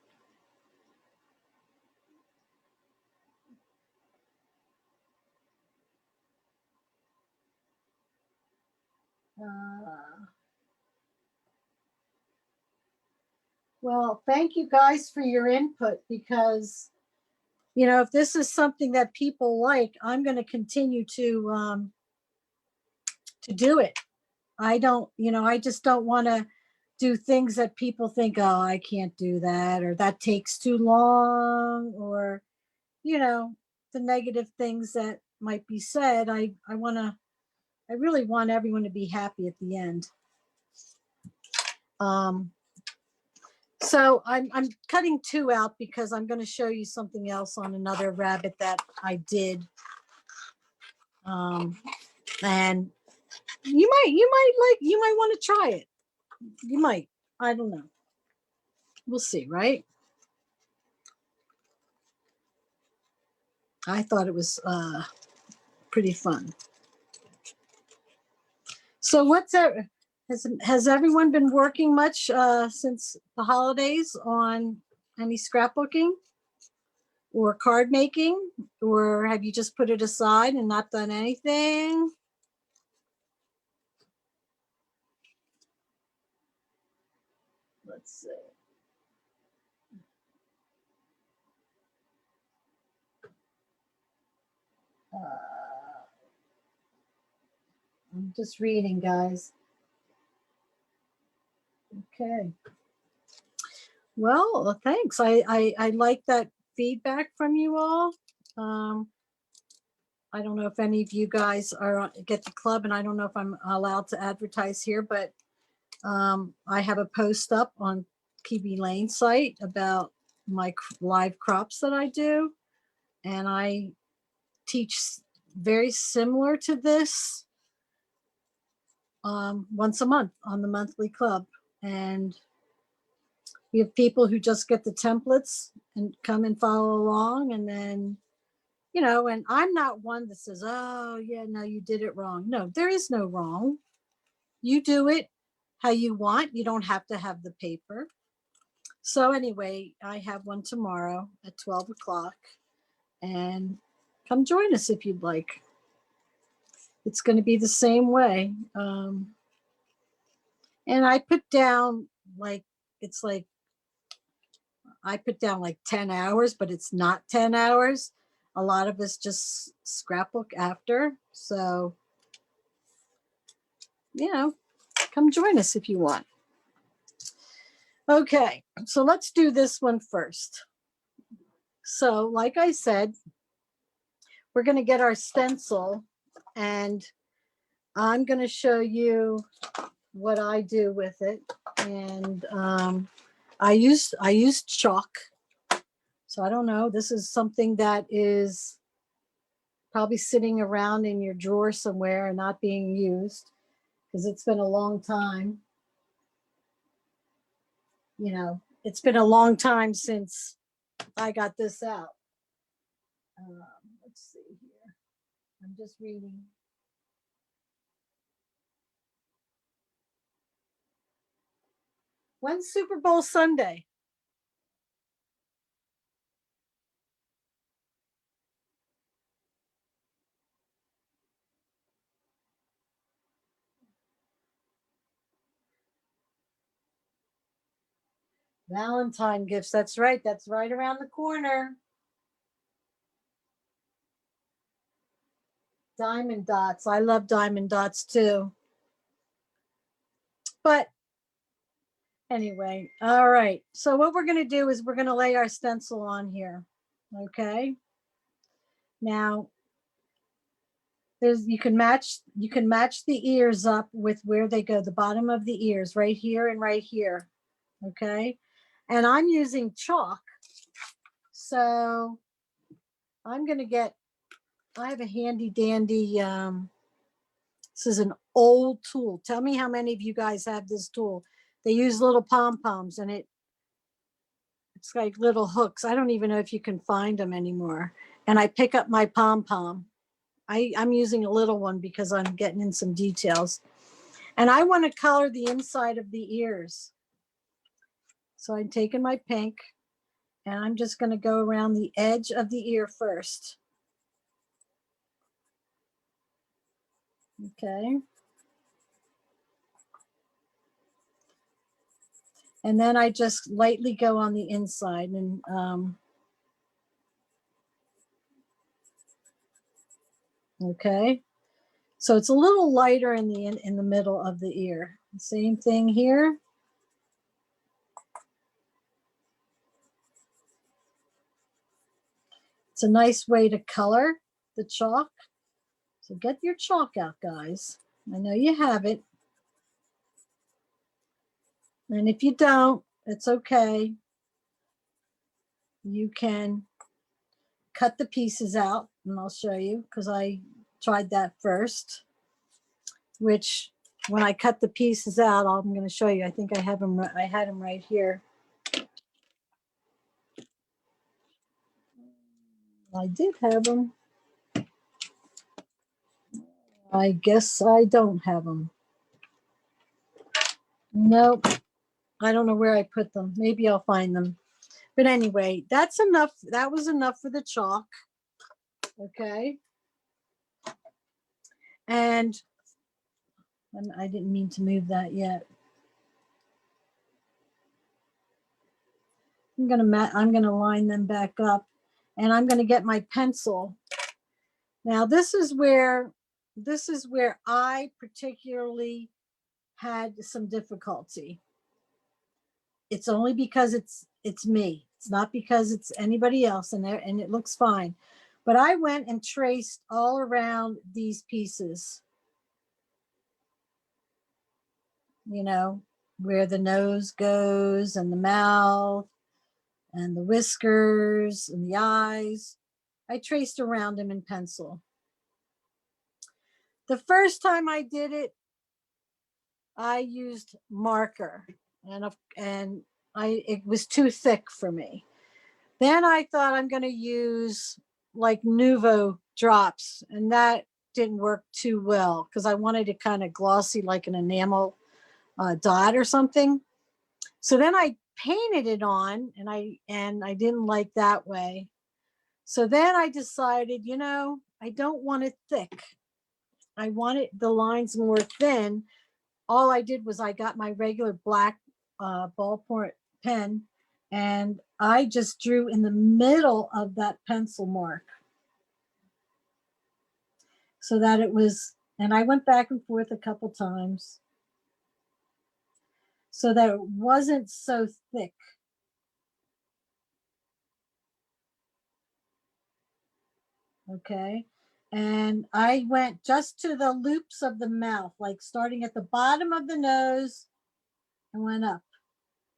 Well, thank you guys for your input, because if this is something that people like, I'm going to continue to do it. I just don't want to do things that people think, oh, I can't do that, or that takes too long, or, you know, the negative things that might be said. I really want everyone to be happy at the end. So I'm cutting 2 out because I'm going to show you something else on another rabbit that I did. And you might want to try it. You might. I don't know. We'll see, right? I thought it was pretty fun. So what's that? Has everyone been working much since the holidays on any scrapbooking or card making, or have you just put it aside and not done anything? Let's see. I'm just reading, guys. Okay. Well, thanks. I like that feedback from you all. I don't know if any of you guys are get the club, and I don't know if I'm allowed to advertise here, but I have a post up on Kiwi Lane site about my live crops that I do, and I teach very similar to this once a month on the monthly club. And we have people who just get the templates and come and follow along, and then, you know, and I'm not one that says, oh yeah, no, you did it wrong. No, there is no wrong. You do it how you want. You don't have to have the paper. So anyway, I have one tomorrow at 12 o'clock, and come join us if you'd like. It's going to be the same way. And I put down like, it's like, I put down like 10 hours, but it's not 10 hours. A lot of us just scrapbook after. So, you know, come join us if you want. Okay, so let's do this one first. So like I said, we're going to get our stencil, and I'm going to show you what I do with it. And I used chalk. So I don't know, this is something that is probably sitting around in your drawer somewhere and not being used because it's been a long time. You know, it's been a long time since I got this out. Let's see here. I'm just reading. When's Super Bowl Sunday? Valentine gifts. That's right. That's right around the corner. Diamond dots. I love diamond dots too. But anyway, all right. So what we're going to do is we're going to lay our stencil on here. Okay. Now, you can match the ears up with where they go, the bottom of the ears, right here and right here. Okay. And I'm using chalk. So I'm going to get, I have a handy dandy, this is an old tool. Tell me how many of you guys have this tool. They use little pom-poms, and it's like little hooks. I don't even know if you can find them anymore. And I pick up my pom-pom. I'm using a little one because I'm getting in some details. And I want to color the inside of the ears. So I'm taking my pink, and I'm just going to go around the edge of the ear first. Okay. And then I just lightly go on the inside, and okay. So it's a little lighter in the middle of the ear. Same thing here. It's a nice way to color the chalk. So get your chalk out, guys. I know you have it. And if you don't, it's okay. You can cut the pieces out, and I'll show you because I tried that first, which when I cut the pieces out, I'm going to show you. I think I have them. I had them right here. I did have them. I guess I don't have them. Nope. I don't know where I put them. Maybe I'll find them. But anyway, that's enough. That was enough for the chalk. Okay. And I didn't mean to move that yet. I'm gonna line them back up, and I'm gonna get my pencil. Now this is where I particularly had some difficulty. It's only because it's me. It's not because it's anybody else, and it looks fine. But I went and traced all around these pieces. You know, where the nose goes and the mouth and the whiskers and the eyes. I traced around them in pencil. The first time I did it, I used marker, and it was too thick for me. Then I thought I'm going to use like Nuvo drops, and that didn't work too well because I wanted it kind of glossy, like an enamel dot or something. So then I painted it on, and I didn't like that way. So then I decided, you know, I don't want it thick. I wanted the lines more thin. All I did was I got my regular black ballpoint pen, and I just drew in the middle of that pencil mark so that it was, and I went back and forth a couple times so that it wasn't so thick. Okay. And I went just to the loops of the mouth, like starting at the bottom of the nose and went up.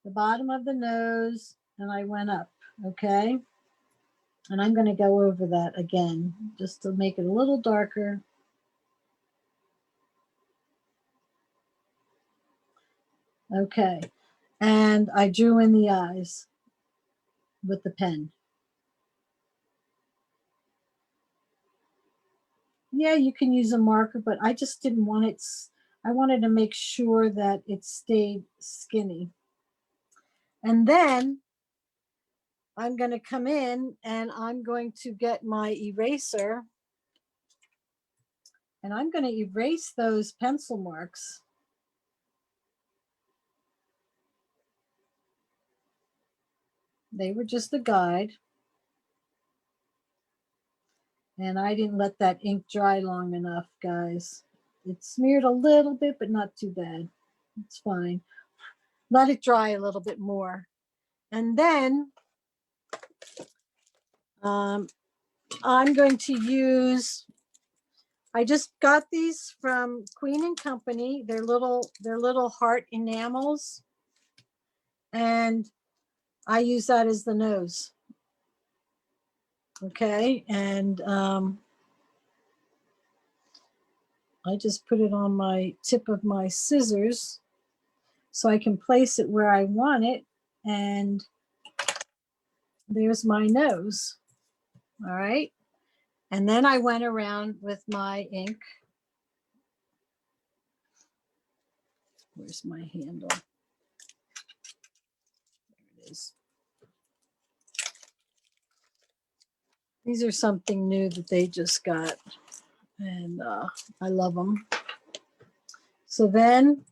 The bottom of the nose, and I went up. Okay. And I'm going to go over that again just to make it a little darker. Okay. And I drew in the eyes with the pen. Yeah, you can use a marker, but I just didn't want it. I wanted to make sure that it stayed skinny. And then I'm going to come in and I'm going to get my eraser, and I'm going to erase those pencil marks. They were just a guide. And I didn't let that ink dry long enough, guys. It smeared a little bit, but not too bad. It's fine. Let it dry a little bit more. And then I'm going to use, I just got these from Queen and Company. They're little heart enamels. And I use that as the nose. Okay, and I just put it on my tip of my scissors so I can place it where I want it. And there's my nose. All right. And then I went around with my ink. Where's my handle? There it is. These are something new that they just got, and I love them. So then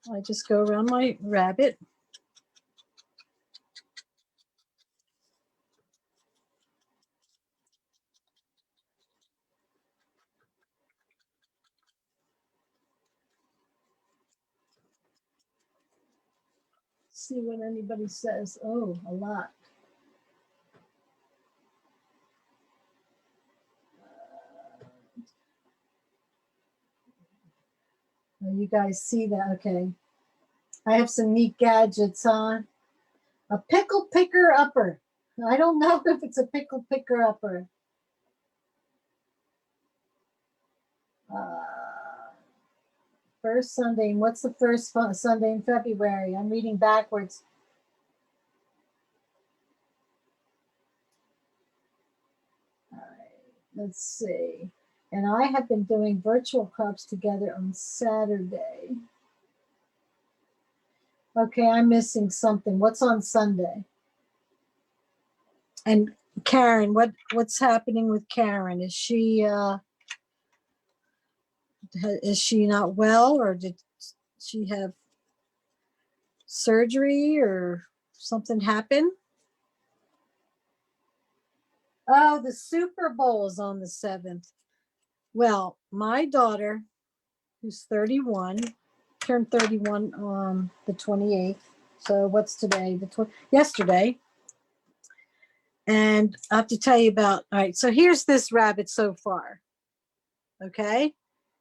I just go around my rabbit. See what anybody says. Oh, a lot. You guys see that? Okay. I have some neat gadgets on. A pickle picker upper. I don't know if it's a pickle picker upper. First Sunday. What's the first Sunday in February? I'm reading backwards. All right, let's see. And I have been doing virtual clubs together on Saturday. Okay, I'm missing something. What's on Sunday? And Karen, what's happening with Karen? Is she not well, or did she have surgery or something happen? Oh, the Super Bowl is on the 7th. Well, my daughter, who's 31, turned 31 on the 28th. So what's today? Yesterday. And I have to tell you about, all right, so here's this rabbit so far. Okay.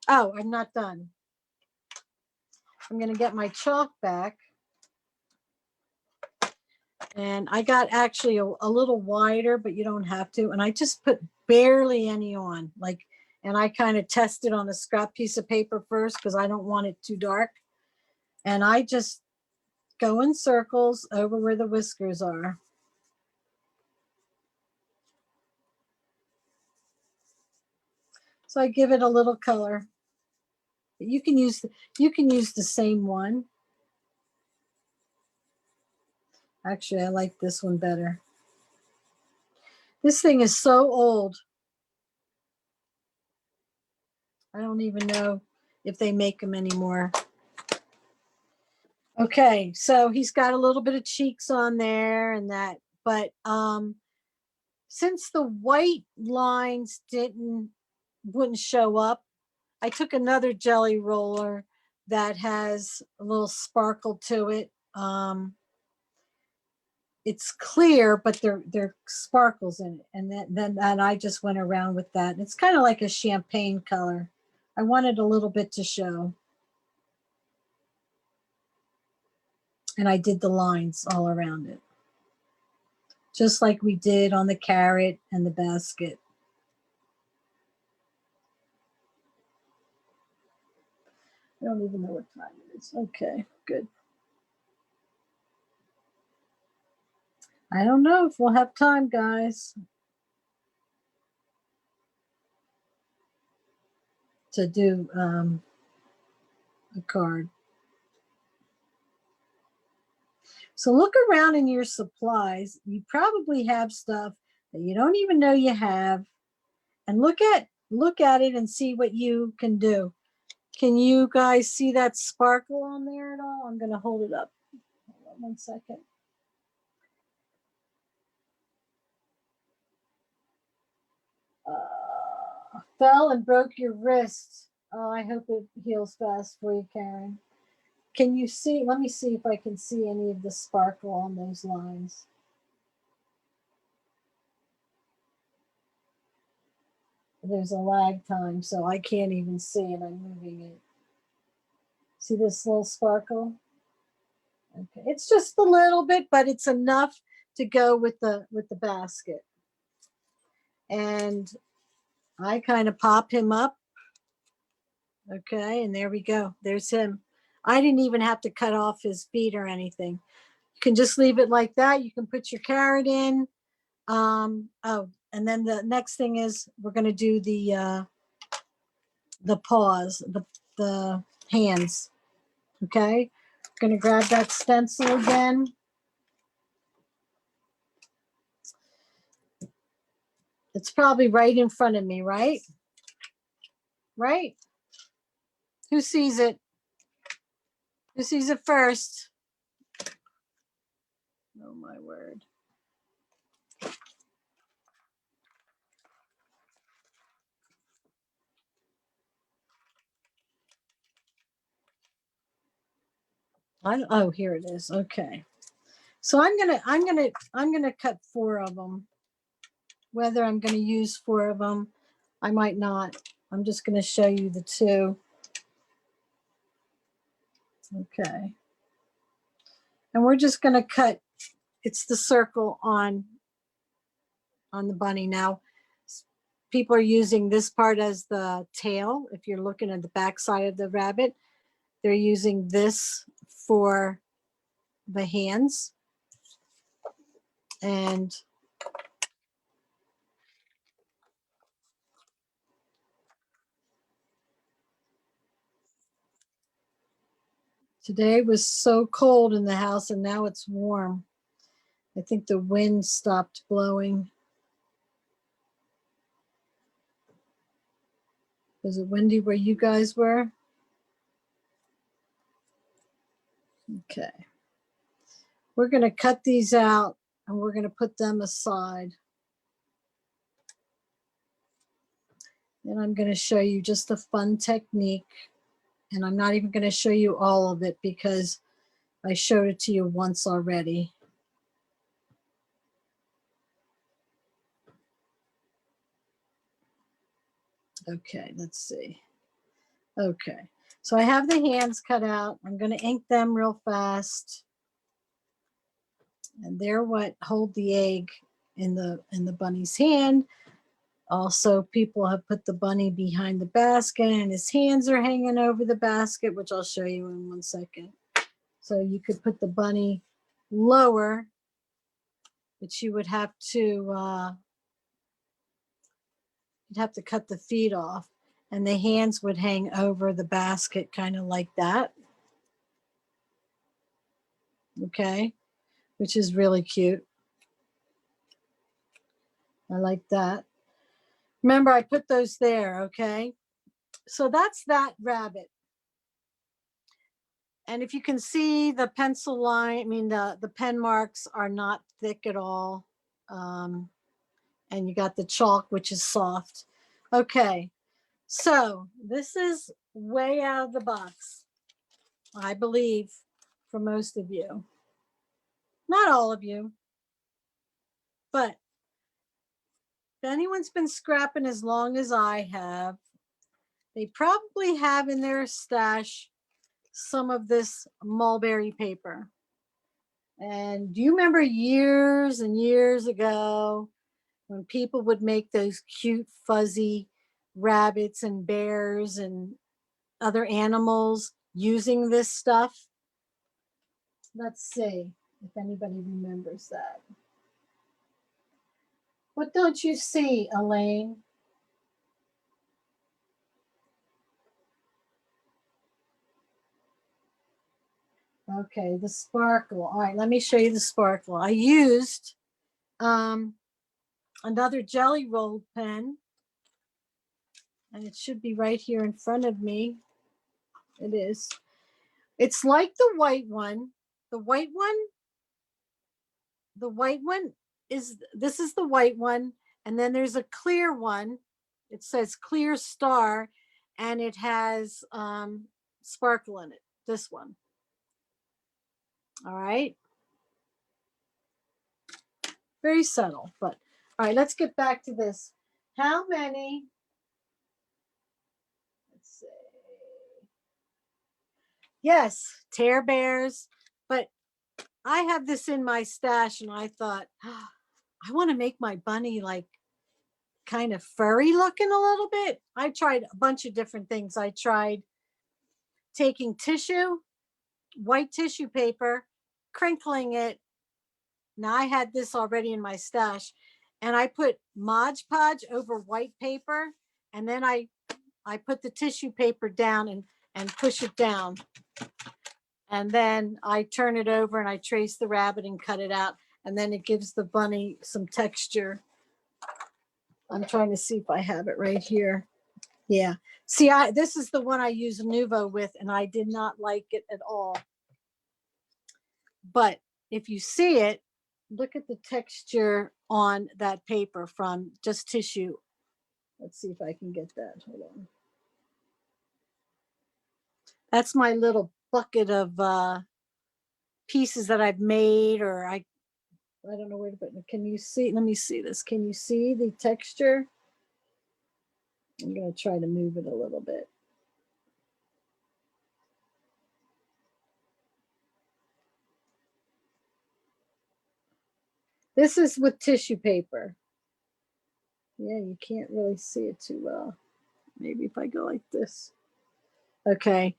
Oh, I'm not done. I'm going to get my chalk back. And I got actually a little wider, but you don't have to. And I just put barely any on, and I kind of tested on a scrap piece of paper first because I don't want it too dark. And I just go in circles over where the whiskers are. So I give it a little color. You can use the same one. Actually, I like this one better. This thing is so old. I don't even know if they make them anymore. Okay, so he's got a little bit of cheeks on there and that, but since the white lines wouldn't show up, I took another jelly roller that has a little sparkle to it. It's clear, but there are sparkles in it, and then I just went around with that. It's kind of like a champagne color. I wanted a little bit to show, and I did the lines all around it, just like we did on the carrot and the basket. I don't even know what time it is. Okay, good. I don't know if we'll have time, guys, to do a card. So look around in your supplies. You probably have stuff that you don't even know you have, and look at it and see what you can do. Can you guys see that sparkle on there at all? I'm going to hold it up. Hold on 1 second. Fell and broke your wrist. Oh, I hope it heals fast for you, Karen. Can you see? Let me see if I can see any of the sparkle on those lines. There's a lag time, so I can't even see it. I'm moving it. See this little sparkle? Okay, it's just a little bit, but it's enough to go with the basket. And I kind of pop him up. Okay, and there we go. There's him. I didn't even have to cut off his feet or anything. You can just leave it like that. You can put your carrot in. Oh, and then the next thing is we're going to do the paws, the hands. Okay, I'm going to grab that stencil again. It's probably right in front of me, right? Right? Who sees it? Who sees it first? Oh, my word. Oh, here it is. Okay. So I'm gonna cut 4 of them. Whether I'm gonna use 4 of them, I might not. I'm just gonna show you the 2. Okay. And we're just going to cut, it's the circle on the bunny. Now, people are using this part as the tail. If you're looking at the back side of the rabbit, they're using this for the hands. And today was so cold in the house, and now it's warm. I think the wind stopped blowing. Was it windy where you guys were? Okay. We're going to cut these out and we're going to put them aside. And I'm going to show you just a fun technique. And I'm not even going to show you all of it because I showed it to you once already. Okay, let's see. Okay, so I have the hands cut out. I'm going to ink them real fast. And they're what hold the egg in the bunny's hand. Also, people have put the bunny behind the basket and his hands are hanging over the basket, which I'll show you in 1 second. So you could put the bunny lower, but you would have to you'd have to cut the feet off, and the hands would hang over the basket, kind of like that. Okay, which is really cute. I like that. Remember, I put those there. Okay, so that's that rabbit. And if you can see the pencil line, I mean, the pen marks are not thick at all. And you got the chalk, which is soft. Okay, so this is way out of the box, I believe, for most of you. Not all of you, but if anyone's been scrapping as long as I have, they probably have in their stash some of this mulberry paper. And do you remember years and years ago when people would make those cute fuzzy rabbits and bears and other animals using this stuff? Let's see if anybody remembers that. What don't you see, Elaine? Okay, the sparkle. All right, let me show you the sparkle. I used another jelly roll pen, and it should be right here in front of me. It is. It's like the white one. The white one is, this is the white one, and then there's a clear one. It says clear star, and it has sparkle in it. This one. All right. Very subtle, but all right, let's get back to this. How many? Let's see. Yes, tear bears, but I have this in my stash and I thought, oh, I want to make my bunny like kind of furry looking a little bit. I tried a bunch of different things. I tried taking tissue, white tissue paper, crinkling it. Now I had this already in my stash, and I put Mod Podge over white paper, and then I put the tissue paper down and push it down. And then I turn it over and I trace the rabbit and cut it out. And then it gives the bunny some texture. I'm trying to see if I have it right here. Yeah. See, this is the one I use Nuvo with, and I did not like it at all. But if you see it, look at the texture on that paper from just tissue. Let's see if I can get that. Hold on. That's my little bucket of pieces that I've made, or I don't know where to put it. Can you see? Let me see this. Can you see the texture? I'm going to try to move it a little bit. This is with tissue paper. Yeah, you can't really see it too well. Maybe if I go like this. Okay.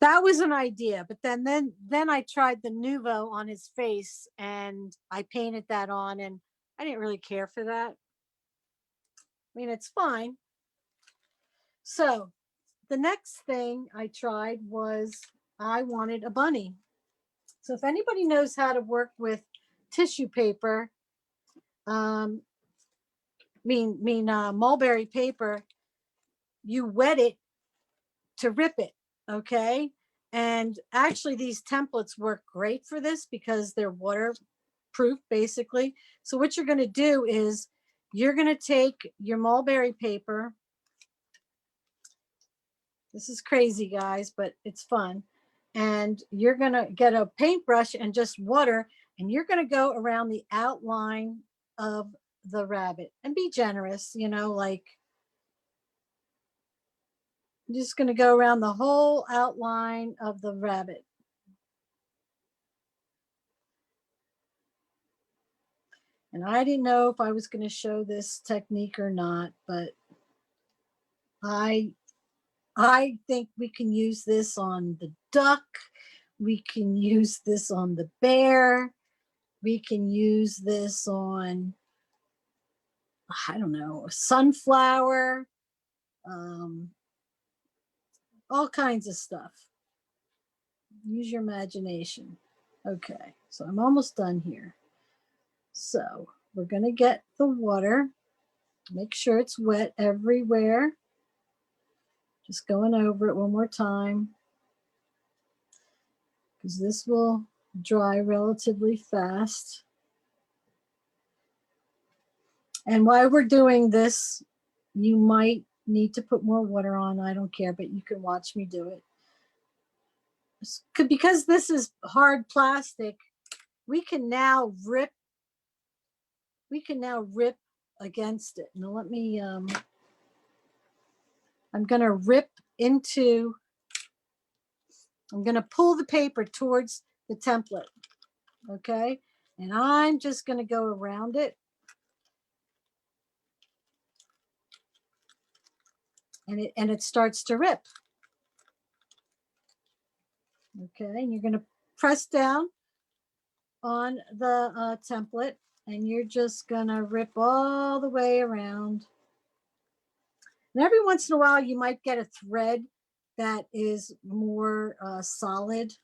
That was an idea, but then I tried the Nuvo on his face and I painted that on, and I didn't really care for that. I mean, it's fine. So the next thing I tried was I wanted a bunny. So if anybody knows how to work with tissue paper, mulberry paper, you wet it to rip it. Okay. And actually, these templates work great for this because they're waterproof, basically. So what you're going to do is you're going to take your mulberry paper. This is crazy, guys, but it's fun. And you're going to get a paintbrush and just water, and you're going to go around the outline of the rabbit and be generous, like I'm just going to go around the whole outline of the rabbit. And I didn't know if I was going to show this technique or not, but I think we can use this on the duck. We can use this on the bear. We can use this on, I don't know, a sunflower, all kinds of stuff. Use your imagination. Okay, so I'm almost done here. So we're going to get the water. Make sure it's wet everywhere. Just going over it one more time, because this will dry relatively fast. And while we're doing this, you might need to put more water on. I don't care, but you can watch me do it. Because this is hard plastic, we can now rip against it. Now let me, I'm going to pull the paper towards the template. Okay. And I'm just going to go around it. And it starts to rip. Okay. And you're going to press down on the template, and you're just going to rip all the way around. And every once in a while, you might get a thread that is more solid,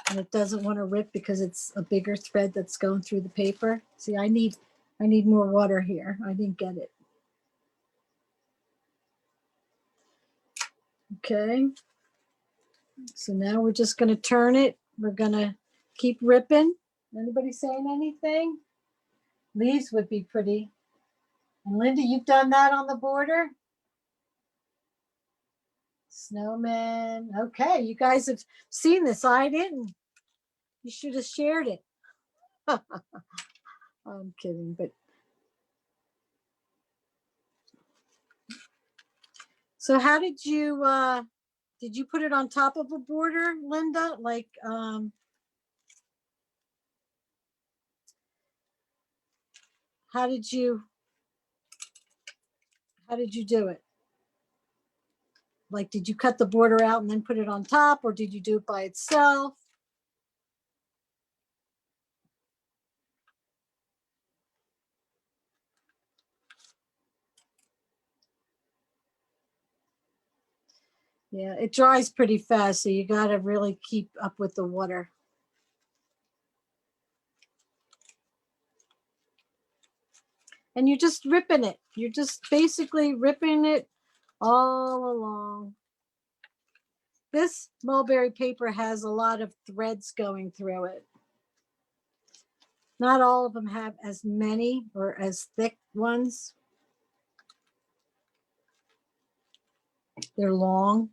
and it doesn't want to rip because it's a bigger thread that's going through the paper. See, I need more water here. I didn't get it. Okay. So now we're just going to turn it. We're going to keep ripping. Anybody saying anything? Leaves would be pretty. And Linda, you've done that on the border? Snowman. Okay, you guys have seen this. I didn't. You should have shared it. I'm kidding, but so how did you put it on top of a border, Linda? Like how did you do it? Like, did you cut the border out and then put it on top, or did you do it by itself? Yeah, it dries pretty fast, so you got to really keep up with the water. And you're just ripping it. You're just basically ripping it all along. This mulberry paper has a lot of threads going through it. Not all of them have as many or as thick ones. They're long.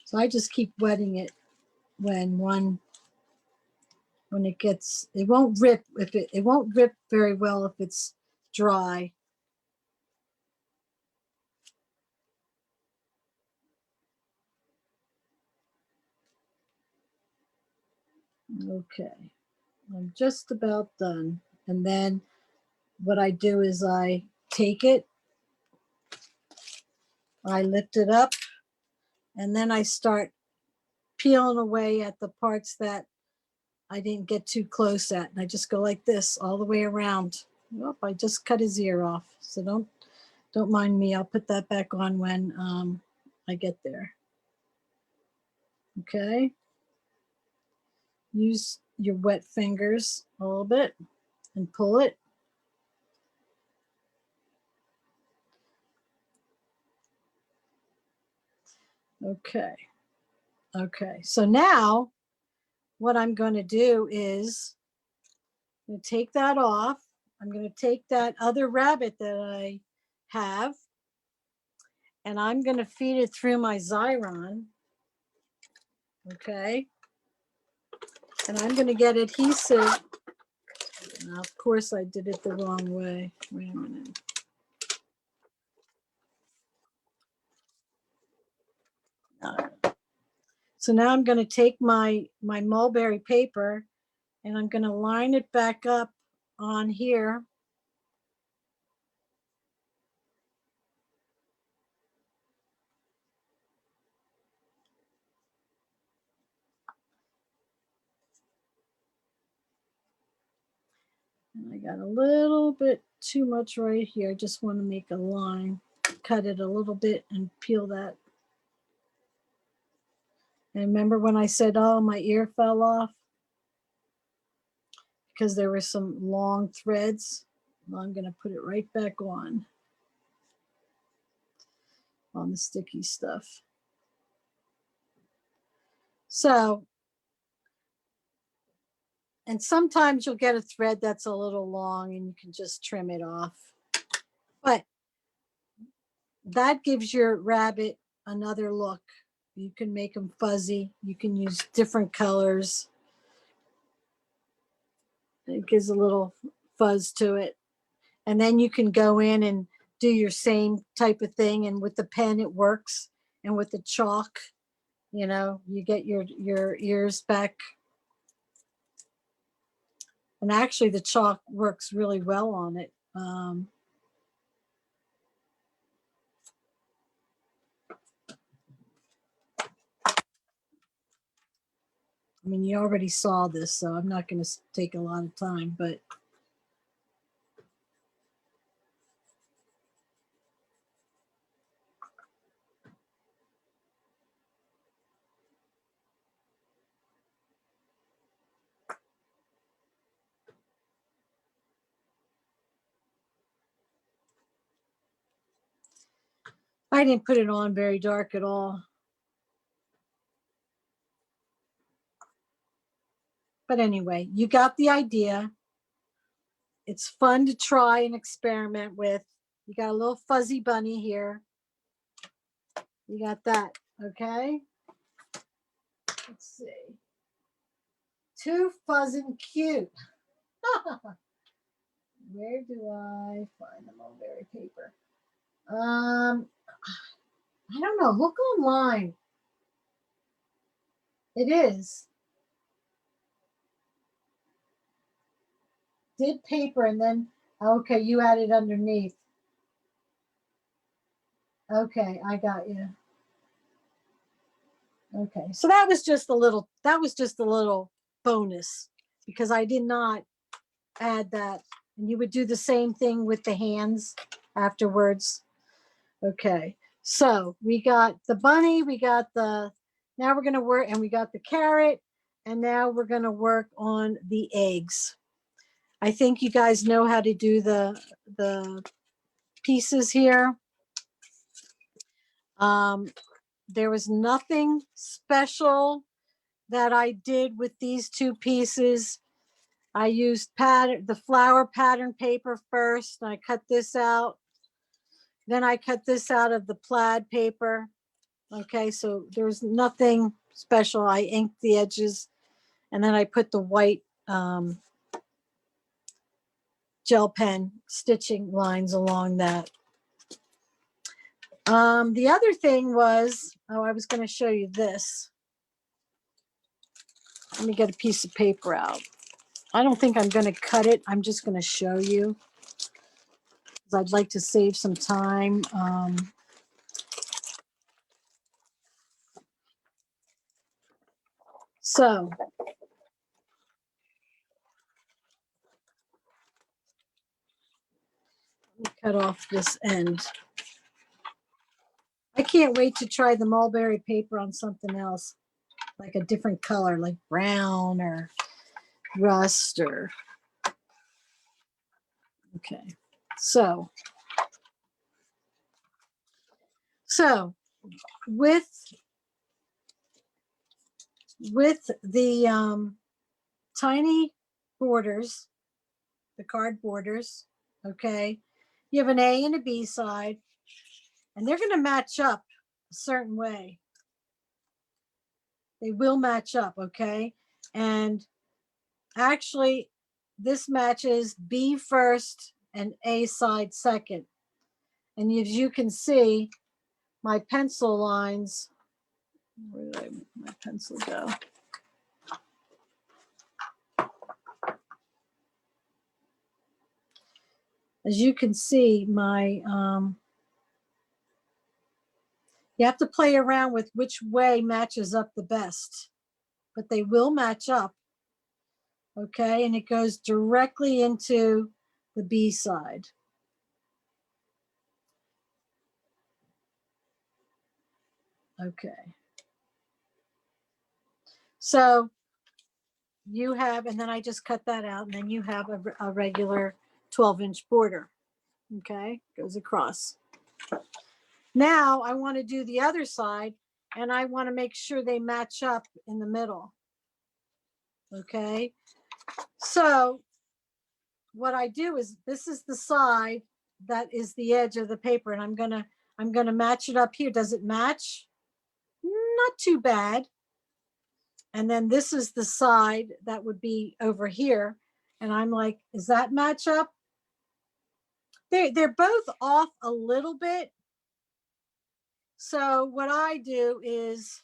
So I just keep wetting it when it gets, it won't rip if it won't rip very well if it's dry. Okay, I'm just about done. And then what I do is I take it, I lift it up, and then I start peeling away at the parts that I didn't get too close at. And I just go like this all the way around. Nope, I just cut his ear off. So don't mind me. I'll put that back on when I get there. Okay. Use your wet fingers a little bit and pull it. Okay. Okay. So now what I'm going to do is I'm going to take that off. I'm going to take that other rabbit that I have and I'm going to feed it through my Xyron. Okay. And I'm going to get adhesive. Now, of course, I did it the wrong way. Wait a minute. So now I'm going to take my mulberry paper and I'm going to line it back up on here. And I got a little bit too much right here. I just want to make a line, cut it a little bit and peel that. And remember when I said, oh, my ear fell off? Because there were some long threads. Well, I'm going to put it right back on the sticky stuff. So, and sometimes you'll get a thread that's a little long and you can just trim it off. But that gives your rabbit another look. You can make them fuzzy. You can use different colors. It gives a little fuzz to it. And then you can go in and do your same type of thing. And with the pen, it works. And with the chalk, you know, you get your ears back. And actually, the chalk works really well on it. I mean, you already saw this, so I'm not going to take a lot of time, but I didn't put it on very dark at all. But anyway, you got the idea. It's fun to try and experiment with. You got a little fuzzy bunny here. You got that, okay? Let's see. Too fuzzy and cute. Where do I find the mulberry paper? I don't know. Look online. It is. Did paper and then, okay, you added underneath. Okay, I got you. Okay, so that was just a little bonus because I did not add that. And you would do the same thing with the hands afterwards. Okay, so we got the bunny, we got the, now we're gonna work, and we got the carrot, and now we're gonna work on the eggs. I think you guys know how to do the pieces here. There was nothing special that I did with these two pieces. I used the flower pattern paper first. I cut this out. Then I cut this out of the plaid paper. Okay, so there was nothing special. I inked the edges and then I put the white gel pen stitching lines along that. The other thing was, I was going to show you this. Let me get a piece of paper out. I don't think I'm going to cut it. I'm just going to show you, because I'd like to save some time. So let me cut off this end. I can't wait to try the mulberry paper on something else, like a different color, like brown or rust or, okay. So with the tiny borders, the card borders, okay, you have an A and a B side, and they're going to match up a certain way. They will match up, okay? And actually, this matches B first and A side second. And as you can see, my pencil lines, where did my pencil go? As you can see, my, you have to play around with which way matches up the best, but they will match up, okay? And it goes directly into the B side. Okay. So you have, and then I just cut that out, and then you have a regular 12-inch border, okay? Goes across. Now I want to do the other side, and I want to make sure they match up in the middle, okay? So what I do is, this is the side that is the edge of the paper, and I'm gonna match it up here. Does it match? Not too bad. And then this is the side that would be over here, and I'm like, does that match up? They're both off a little bit. So what I do is,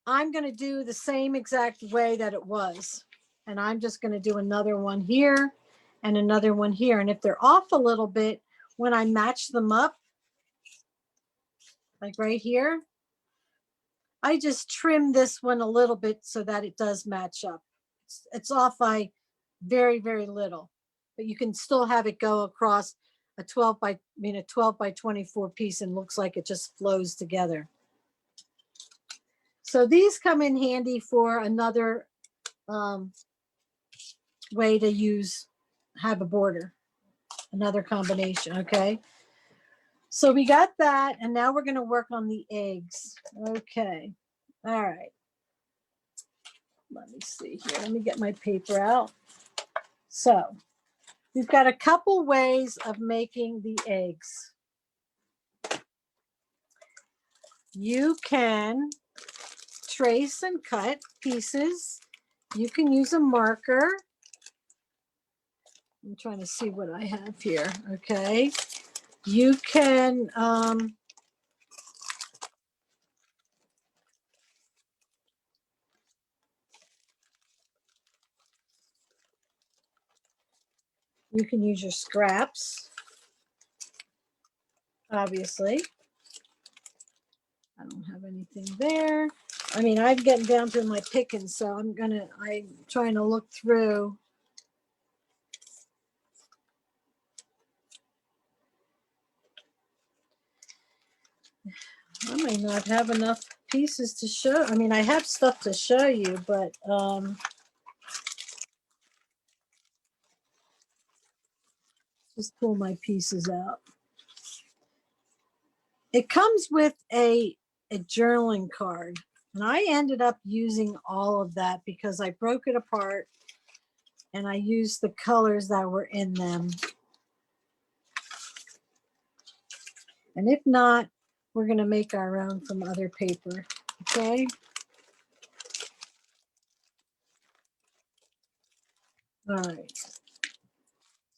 I'm going to do the same exact way that it was. And I'm just going to do another one here and another one here. And if they're off a little bit, when I match them up, like right here, I just trim this one a little bit so that it does match up. It's off by very, very little, but you can still have it go across a 12 by 24 piece, and looks like it just flows together. So these come in handy for another way to have a border, another combination, okay? So we got that, and now we're gonna work on the eggs. Okay, all right. Let me see here, let me get my paper out. So we've got a couple ways of making the eggs. You can trace and cut pieces. You can use a marker. I'm trying to see what I have here. Okay. You can use your scraps, obviously. I don't have anything there. I mean, I'm getting down to my pickings, so I'm trying to look through. I may not have enough pieces to show. I mean, I have stuff to show you, but just pull my pieces out. It comes with a journaling card, and I ended up using all of that because I broke it apart and I used the colors that were in them. And if not, we're going to make our own from other paper. Okay. All right.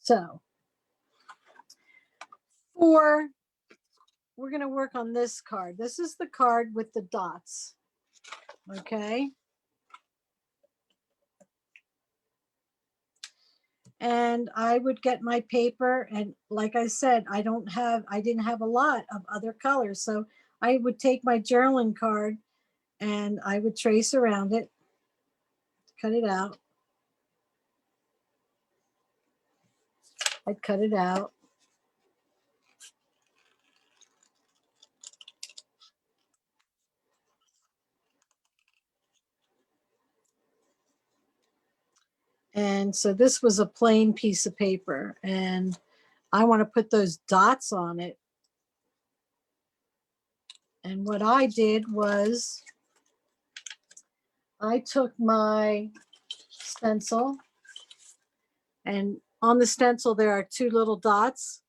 So we're going to work on this card. This is the card with the dots. Okay. And I would get my paper, and like I said, I didn't have a lot of other colors. So I would take my journaling card and I would trace around it, cut it out. I'd cut it out. And so this was a plain piece of paper, and I want to put those dots on it. And what I did was I took my stencil, and on the stencil there are two little dots,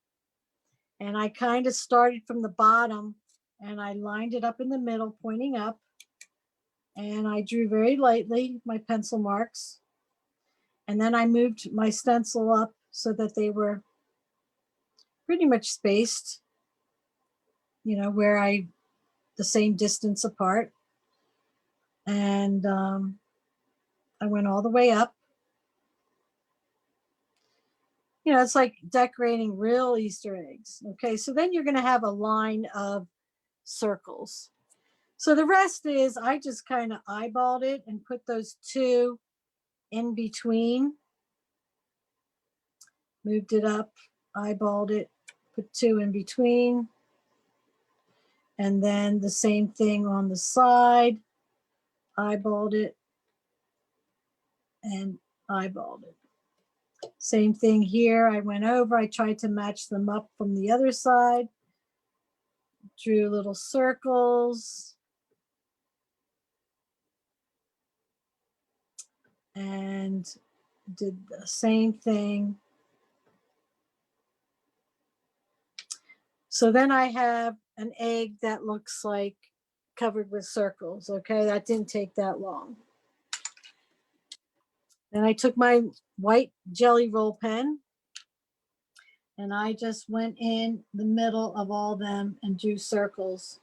and I kind of started from the bottom and I lined it up in the middle, pointing up, and I drew very lightly my pencil marks. And then I moved my stencil up so that they were pretty much spaced, where the same distance apart. And I went all the way up. It's like decorating real Easter eggs. Okay, so then you're going to have a line of circles. So the rest is I just kind of eyeballed it and put those two in between. Moved it up, eyeballed it, put two in between. And then the same thing on the side, eyeballed it and eyeballed it. Same thing here. I went over, I tried to match them up from the other side, drew little circles, and did the same thing. So then I have an egg that looks like covered with circles. Okay, that didn't take that long. Then I took my white jelly roll pen and I just went in the middle of all them and drew circles.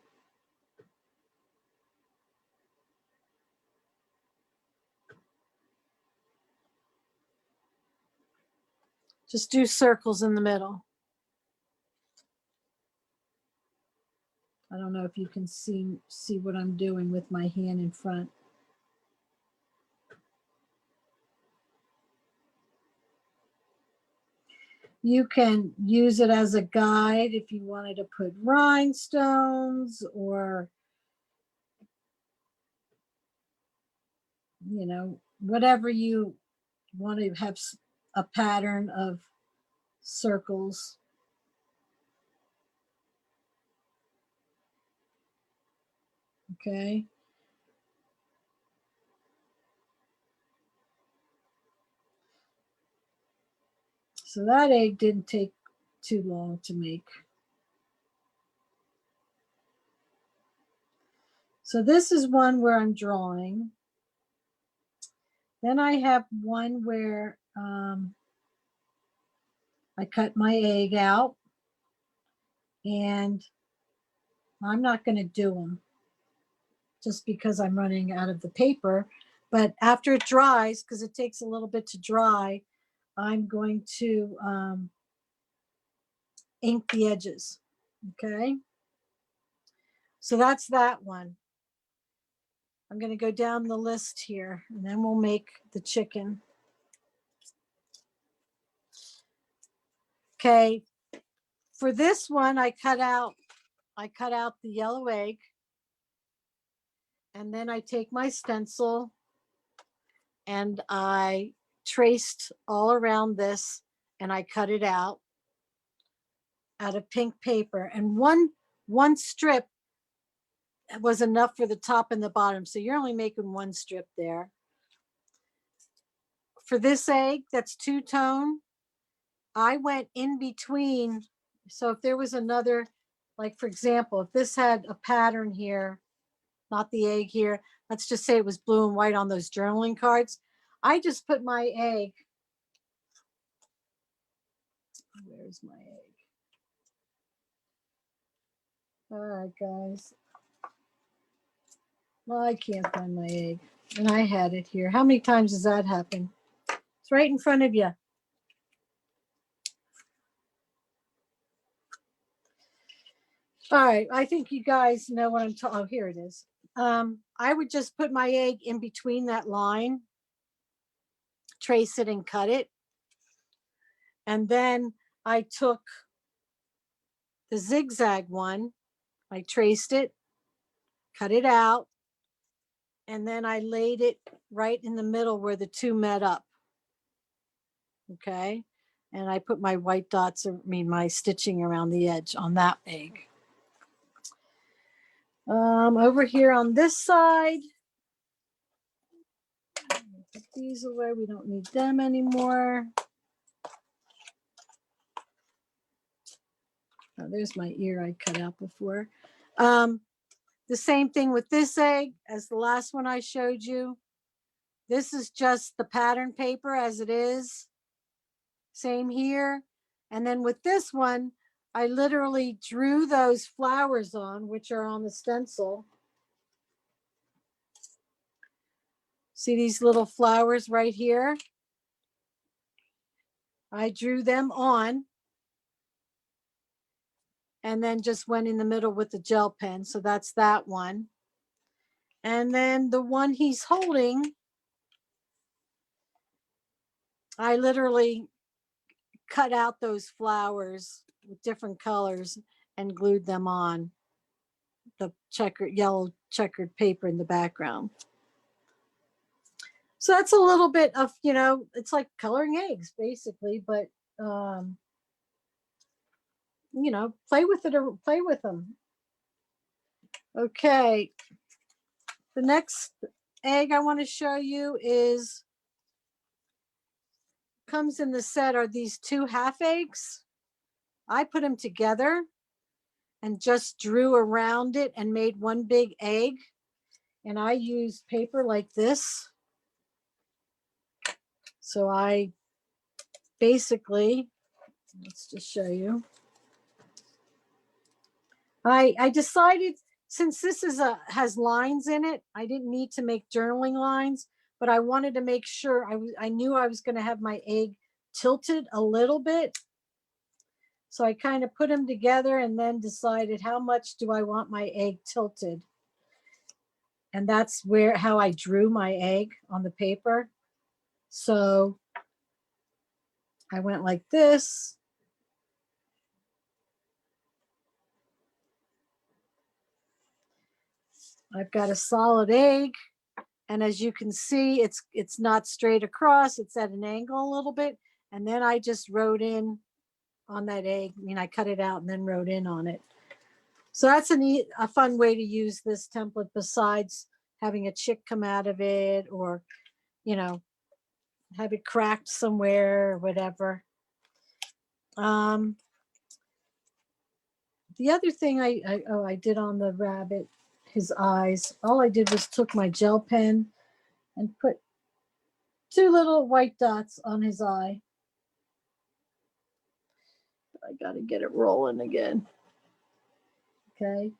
Just do circles in the middle. I don't know if you can see what I'm doing with my hand in front. You can use it as a guide if you wanted to put rhinestones or, whatever you want to have a pattern of circles. Okay. So that egg didn't take too long to make. So this is one where I'm drawing. Then I have one where I cut my egg out, and I'm not going to do them just because I'm running out of the paper. But after it dries, because it takes a little bit to dry, I'm going to ink the edges. Okay. So that's that one. I'm going to go down the list here, and then we'll make the chicken. Okay. For this one, I cut out the yellow egg, and then I take my stencil and I traced all around this, and I cut it out of pink paper, and one strip was enough for the top and the bottom, so you're only making one strip there. For this egg that's two-tone, I went in between. So if there was another, like for example, if this had a pattern here, not the egg here, let's just say it was blue and white on those journaling cards, I just put my egg. Where's my egg? All right, guys. Well, I can't find my egg. And I had it here. How many times does that happen? It's right in front of you. All right. I think you guys know what I'm talking. Oh, here it is. I would just put my egg in between that line, trace it and cut it. And then I took the zigzag one, I traced it, cut it out, and then I laid it right in the middle where the two met up. Okay. And I put my white dots, my stitching around the edge on that egg. Over here on this side, put these away. We don't need them anymore. Oh, there's my ear I cut out before. The same thing with this egg as the last one I showed you. This is just the pattern paper as it is. Same here. And then with this one, I literally drew those flowers on, which are on the stencil. See these little flowers right here? I drew them on and then just went in the middle with the gel pen. So that's that one. And then the one he's holding, I literally cut out those flowers with different colors and glued them on the yellow checkered paper in the background. So that's a little bit of, it's like coloring eggs basically, but play with it or play with them. Okay. The next egg I want to show you comes in the set are these two half eggs. I put them together and just drew around it and made one big egg. And I used paper like this. So I basically, let's just show you. I decided, since this has lines in it, I didn't need to make journaling lines, but I wanted to make sure I knew I was going to have my egg tilted a little bit. So I kind of put them together and then decided how much do I want my egg tilted. And that's how I drew my egg on the paper. So I went like this. I've got a solid egg. And as you can see, it's not straight across. It's at an angle a little bit. And then I just wrote in on that egg. I cut it out and then wrote in on it. So that's a fun way to use this template besides having a chick come out of it or, have it cracked somewhere or whatever. The other thing I did on the rabbit, his eyes, all I did was took my gel pen and put 2 little white dots on his eye. I got to get it rolling again. Okay.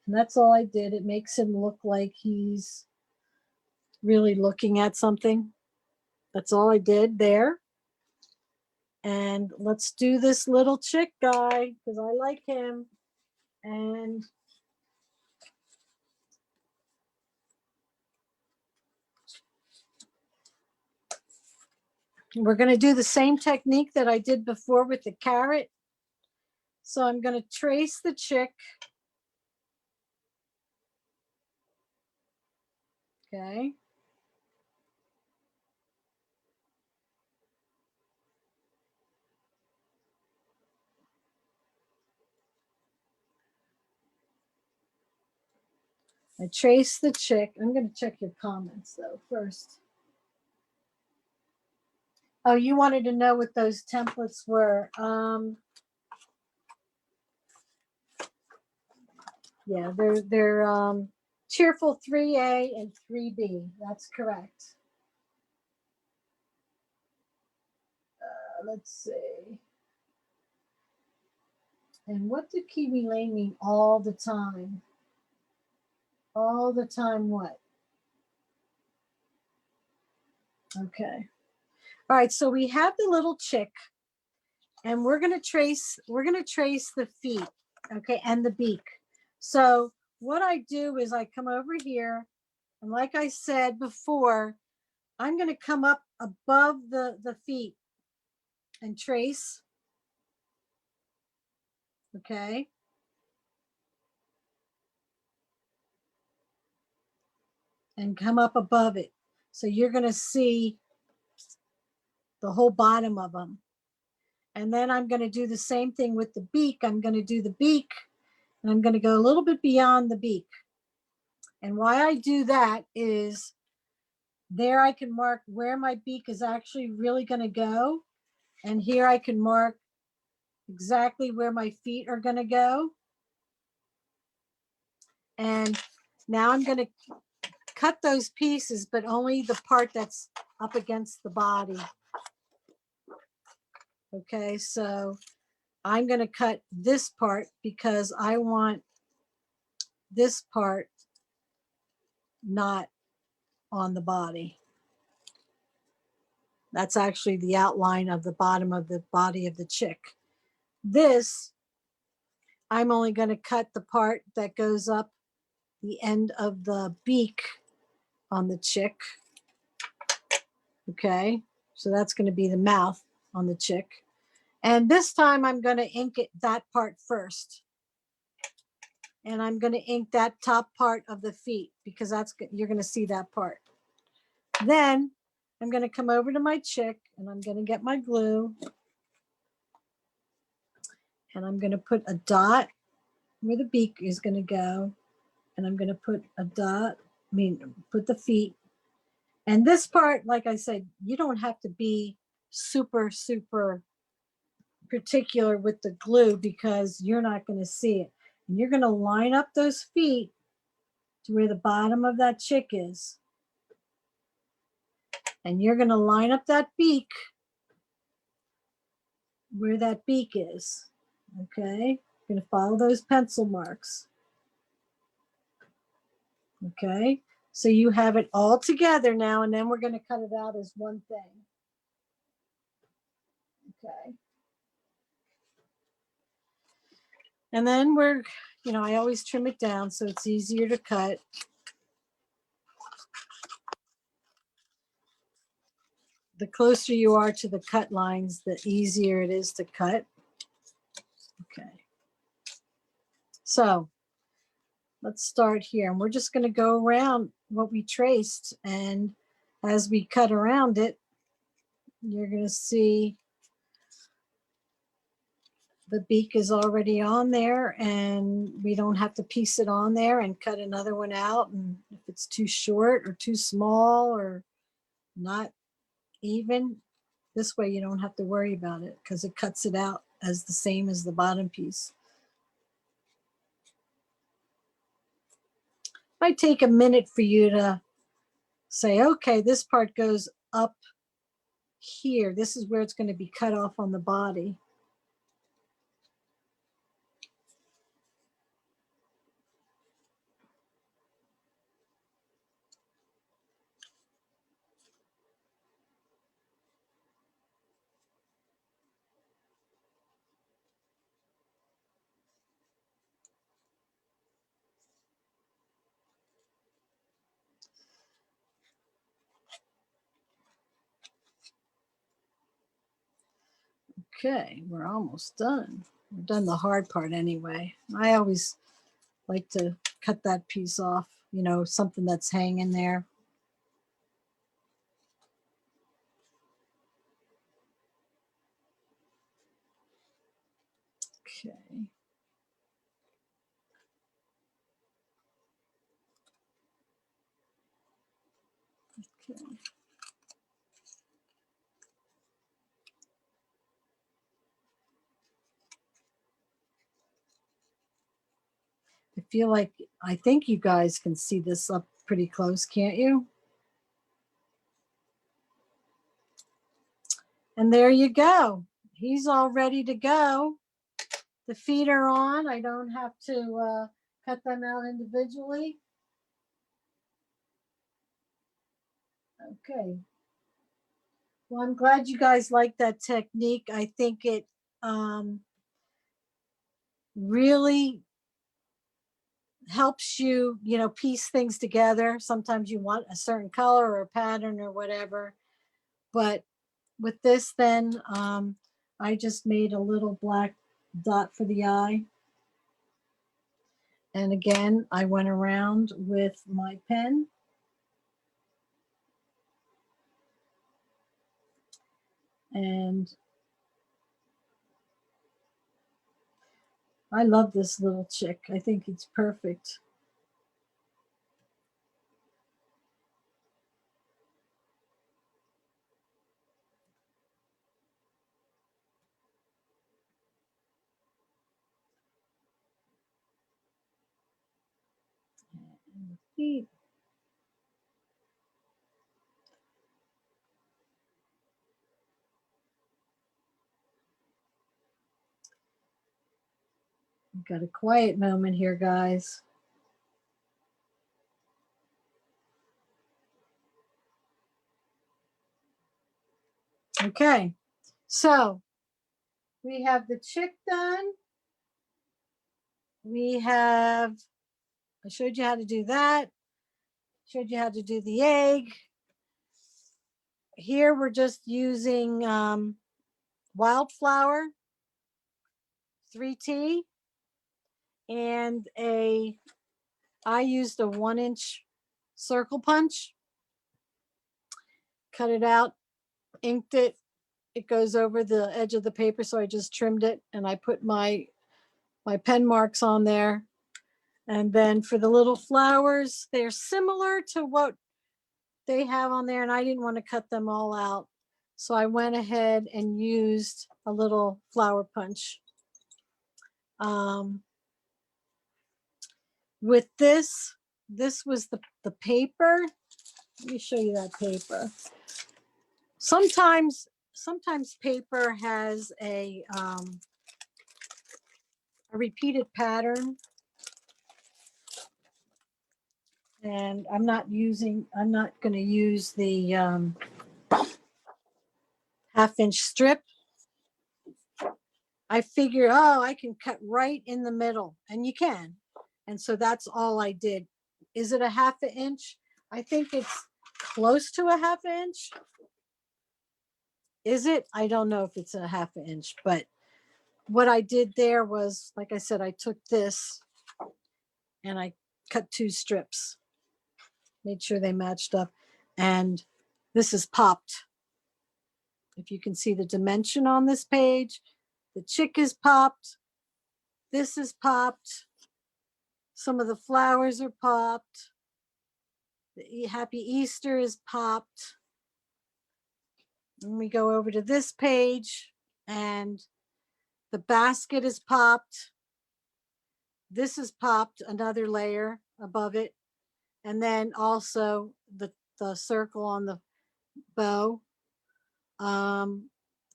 And that's all I did. It makes him look like he's really looking at something. That's all I did there. And let's do this little chick guy because I like him. And we're going to do the same technique that I did before with the carrot. So I'm going to trace the chick. Okay. I trace the chick. I'm going to check your comments though first. Oh, you wanted to know what those templates were. Yeah, they're Cheerful 3A and 3B. That's correct. Let's see. And what did Kiwi Lane mean all the time? all the time what? Okay. All right, so we have the little chick, and we're gonna trace the feet, okay, and the beak. So what I do is I come over here, and like I said before, I'm gonna come up above the feet and trace, okay? And come up above it. So you're gonna see the whole bottom of them. And then I'm gonna do the same thing with the beak. I'm gonna do the beak, and I'm gonna go a little bit beyond the beak. And why I do that is there I can mark where my beak is actually really gonna go. And here I can mark exactly where my feet are gonna go. And now I'm gonna cut those pieces, but only the part that's up against the body. Okay, so I'm going to cut this part because I want this part not on the body. That's actually the outline of the bottom of the body of the chick. This, I'm only going to cut the part that goes up the end of the beak on the chick. Okay, so that's going to be the mouth on the chick. And this time I'm going to ink it that part first. And I'm going to ink that top part of the feet because that's good. You're going to see that part. Then I'm going to come over to my chick and I'm going to get my glue. And I'm going to put a dot where the beak is going to go. And I'm going to put a dot, put the feet. And this part, like I said, you don't have to be super, super particular with the glue because you're not going to see it. And you're going to line up those feet to where the bottom of that chick is. And you're going to line up that beak where that beak is. Okay, you're going to follow those pencil marks. Okay, so you have it all together now, and then we're going to cut it out as one thing. Okay. And then we're, I always trim it down so it's easier to cut. The closer you are to the cut lines, the easier it is to cut. Okay. So let's start here. And we're just going to go around what we traced. And as we cut around it, you're going to see the beak is already on there and we don't have to piece it on there and cut another one out. And if it's too short or too small or not even, this way you don't have to worry about it because it cuts it out as the same as the bottom piece. Might take a minute for you to say, okay, this part goes up here. This is where it's going to be cut off on the body. Okay, we're almost done. We're done the hard part anyway. I always like to cut that piece off, something that's hanging there. Okay. Okay. I think you guys can see this up pretty close, can't you? And there you go. He's all ready to go. The feet are on. I don't have to cut them out individually. Okay. Well, I'm glad you guys like that technique. I think it really helps you, you know, piece things together. Sometimes you want a certain color or a pattern or whatever. But with this, then I just made a little black dot for the eye. And again, I went around with my pen. And I love this little chick. I think it's perfect. And feet. Got a quiet moment here, guys. Okay, so we have the chick done. We have, I showed you how to do that. Showed you how to do the egg. Here we're just using wildflower, 3T, and I used a 1-inch circle punch. Cut it out, inked it. It goes over the edge of the paper, so I just trimmed it and I put my pen marks on there. And then for the little flowers, they're similar to what they have on there, and I didn't want to cut them all out. So I went ahead and used a little flower punch. With this was the paper. Let me show you that paper. Sometimes paper has a repeated pattern, and I'm not going to use the 1/2-inch strip. I figure, oh, I can cut right in the middle, and you can. And so that's all I did. Is it a 1/2 inch? I think it's close to a 1/2 inch. Is it? I don't know if it's a 1/2 inch, but what I did there was, like I said, I took this and I cut 2 strips, made sure they matched up. And this is popped. If you can see the dimension on this page, the chick is popped. This is popped. Some of the flowers are popped. The Happy Easter is popped. And we go over to this page and the basket is popped. This is popped, another layer above it. And then also the circle on the bow.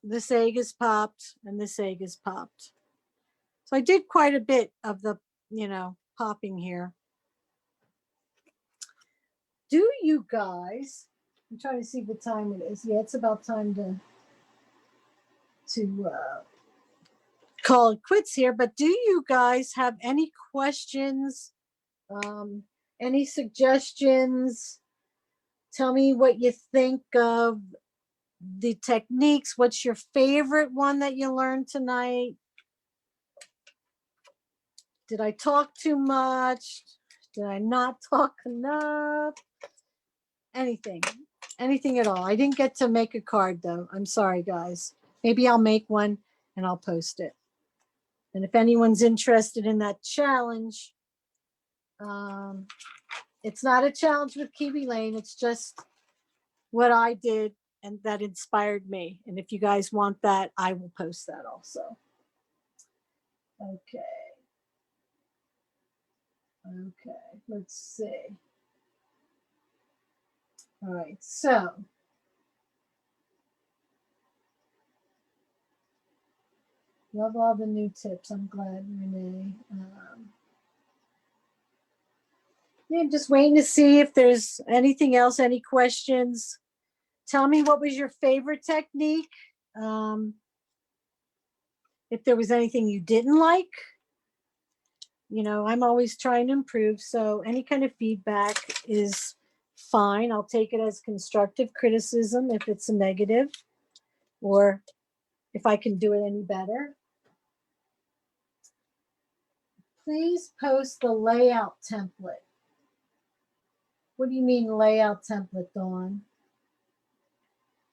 This egg is popped and this egg is popped. So I did quite a bit of the, popping here. Do you guys, I'm trying to see what time it is. Yeah, it's about time to call it quits here. But do you guys have any questions? Any suggestions? Tell me what you think of the techniques. What's your favorite one that you learned tonight? Did I talk too much? Did I not talk enough? Anything at all. I didn't get to make a card though. I'm sorry, guys. Maybe I'll make one and I'll post it. And if anyone's interested in that challenge, it's not a challenge with Kiwi Lane. It's just what I did and that inspired me. And if you guys want that, I will post that also. Okay. Let's see. All right, so love all the new tips. I'm glad, Renee. Yeah, just waiting to see if there's anything else, any questions. Tell me what was your favorite technique. If there was anything you didn't like. You know, I'm always trying to improve. So any kind of feedback is fine. I'll take it as constructive criticism if it's a negative, or if I can do it any better. Please post the layout template. What do you mean layout template, Dawn?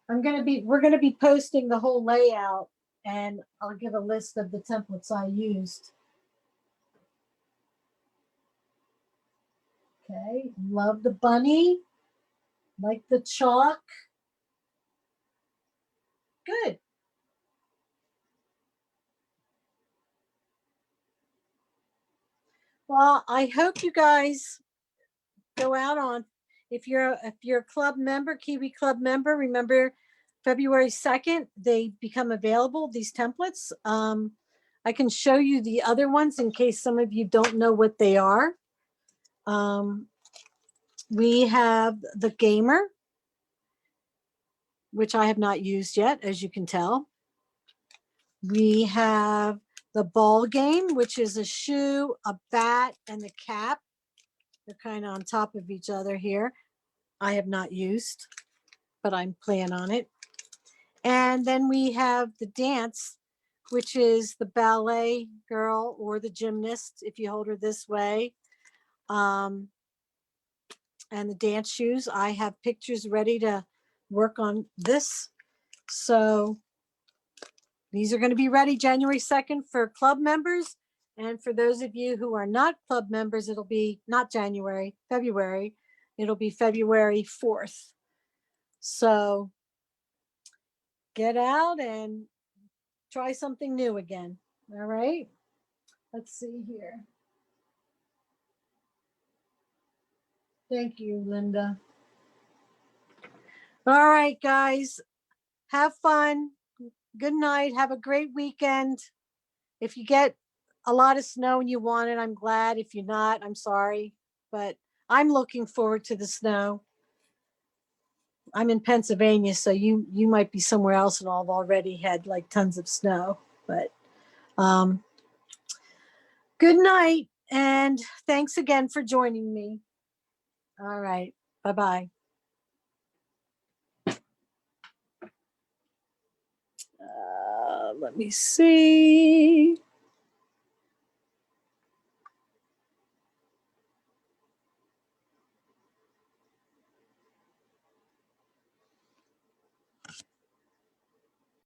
We're gonna be posting the whole layout, and I'll give a list of the templates I used. Okay, love the bunny, like the chalk. Good. Well, I hope you guys go out on, if you're a club member, Kiwi Club member, remember February 2nd, they become available, these templates. I can show you the other ones in case some of you don't know what they are. We have the gamer, which I have not used yet, as you can tell. We have the ball game, which is a shoe, a bat, and a cap. They're kind of on top of each other here. I have not used, but I'm playing on it. And then we have the dance, which is the ballet girl or the gymnast, if you hold her this way. And the dance shoes. I have pictures ready to work on this. So these are going to be ready January 2nd for club members. And for those of you who are not club members, it'll be not January, February. It'll be February 4th. So get out and try something new again. All right. Let's see here. Thank you, Linda. All right, guys. Have fun. Good night. Have a great weekend. If you get a lot of snow and you want it, I'm glad. If you're not, I'm sorry. But I'm looking forward to the snow. I'm in Pennsylvania, so you might be somewhere else and all have already had like tons of snow. But good night, and thanks again for joining me. All right. Bye-bye. Let me see.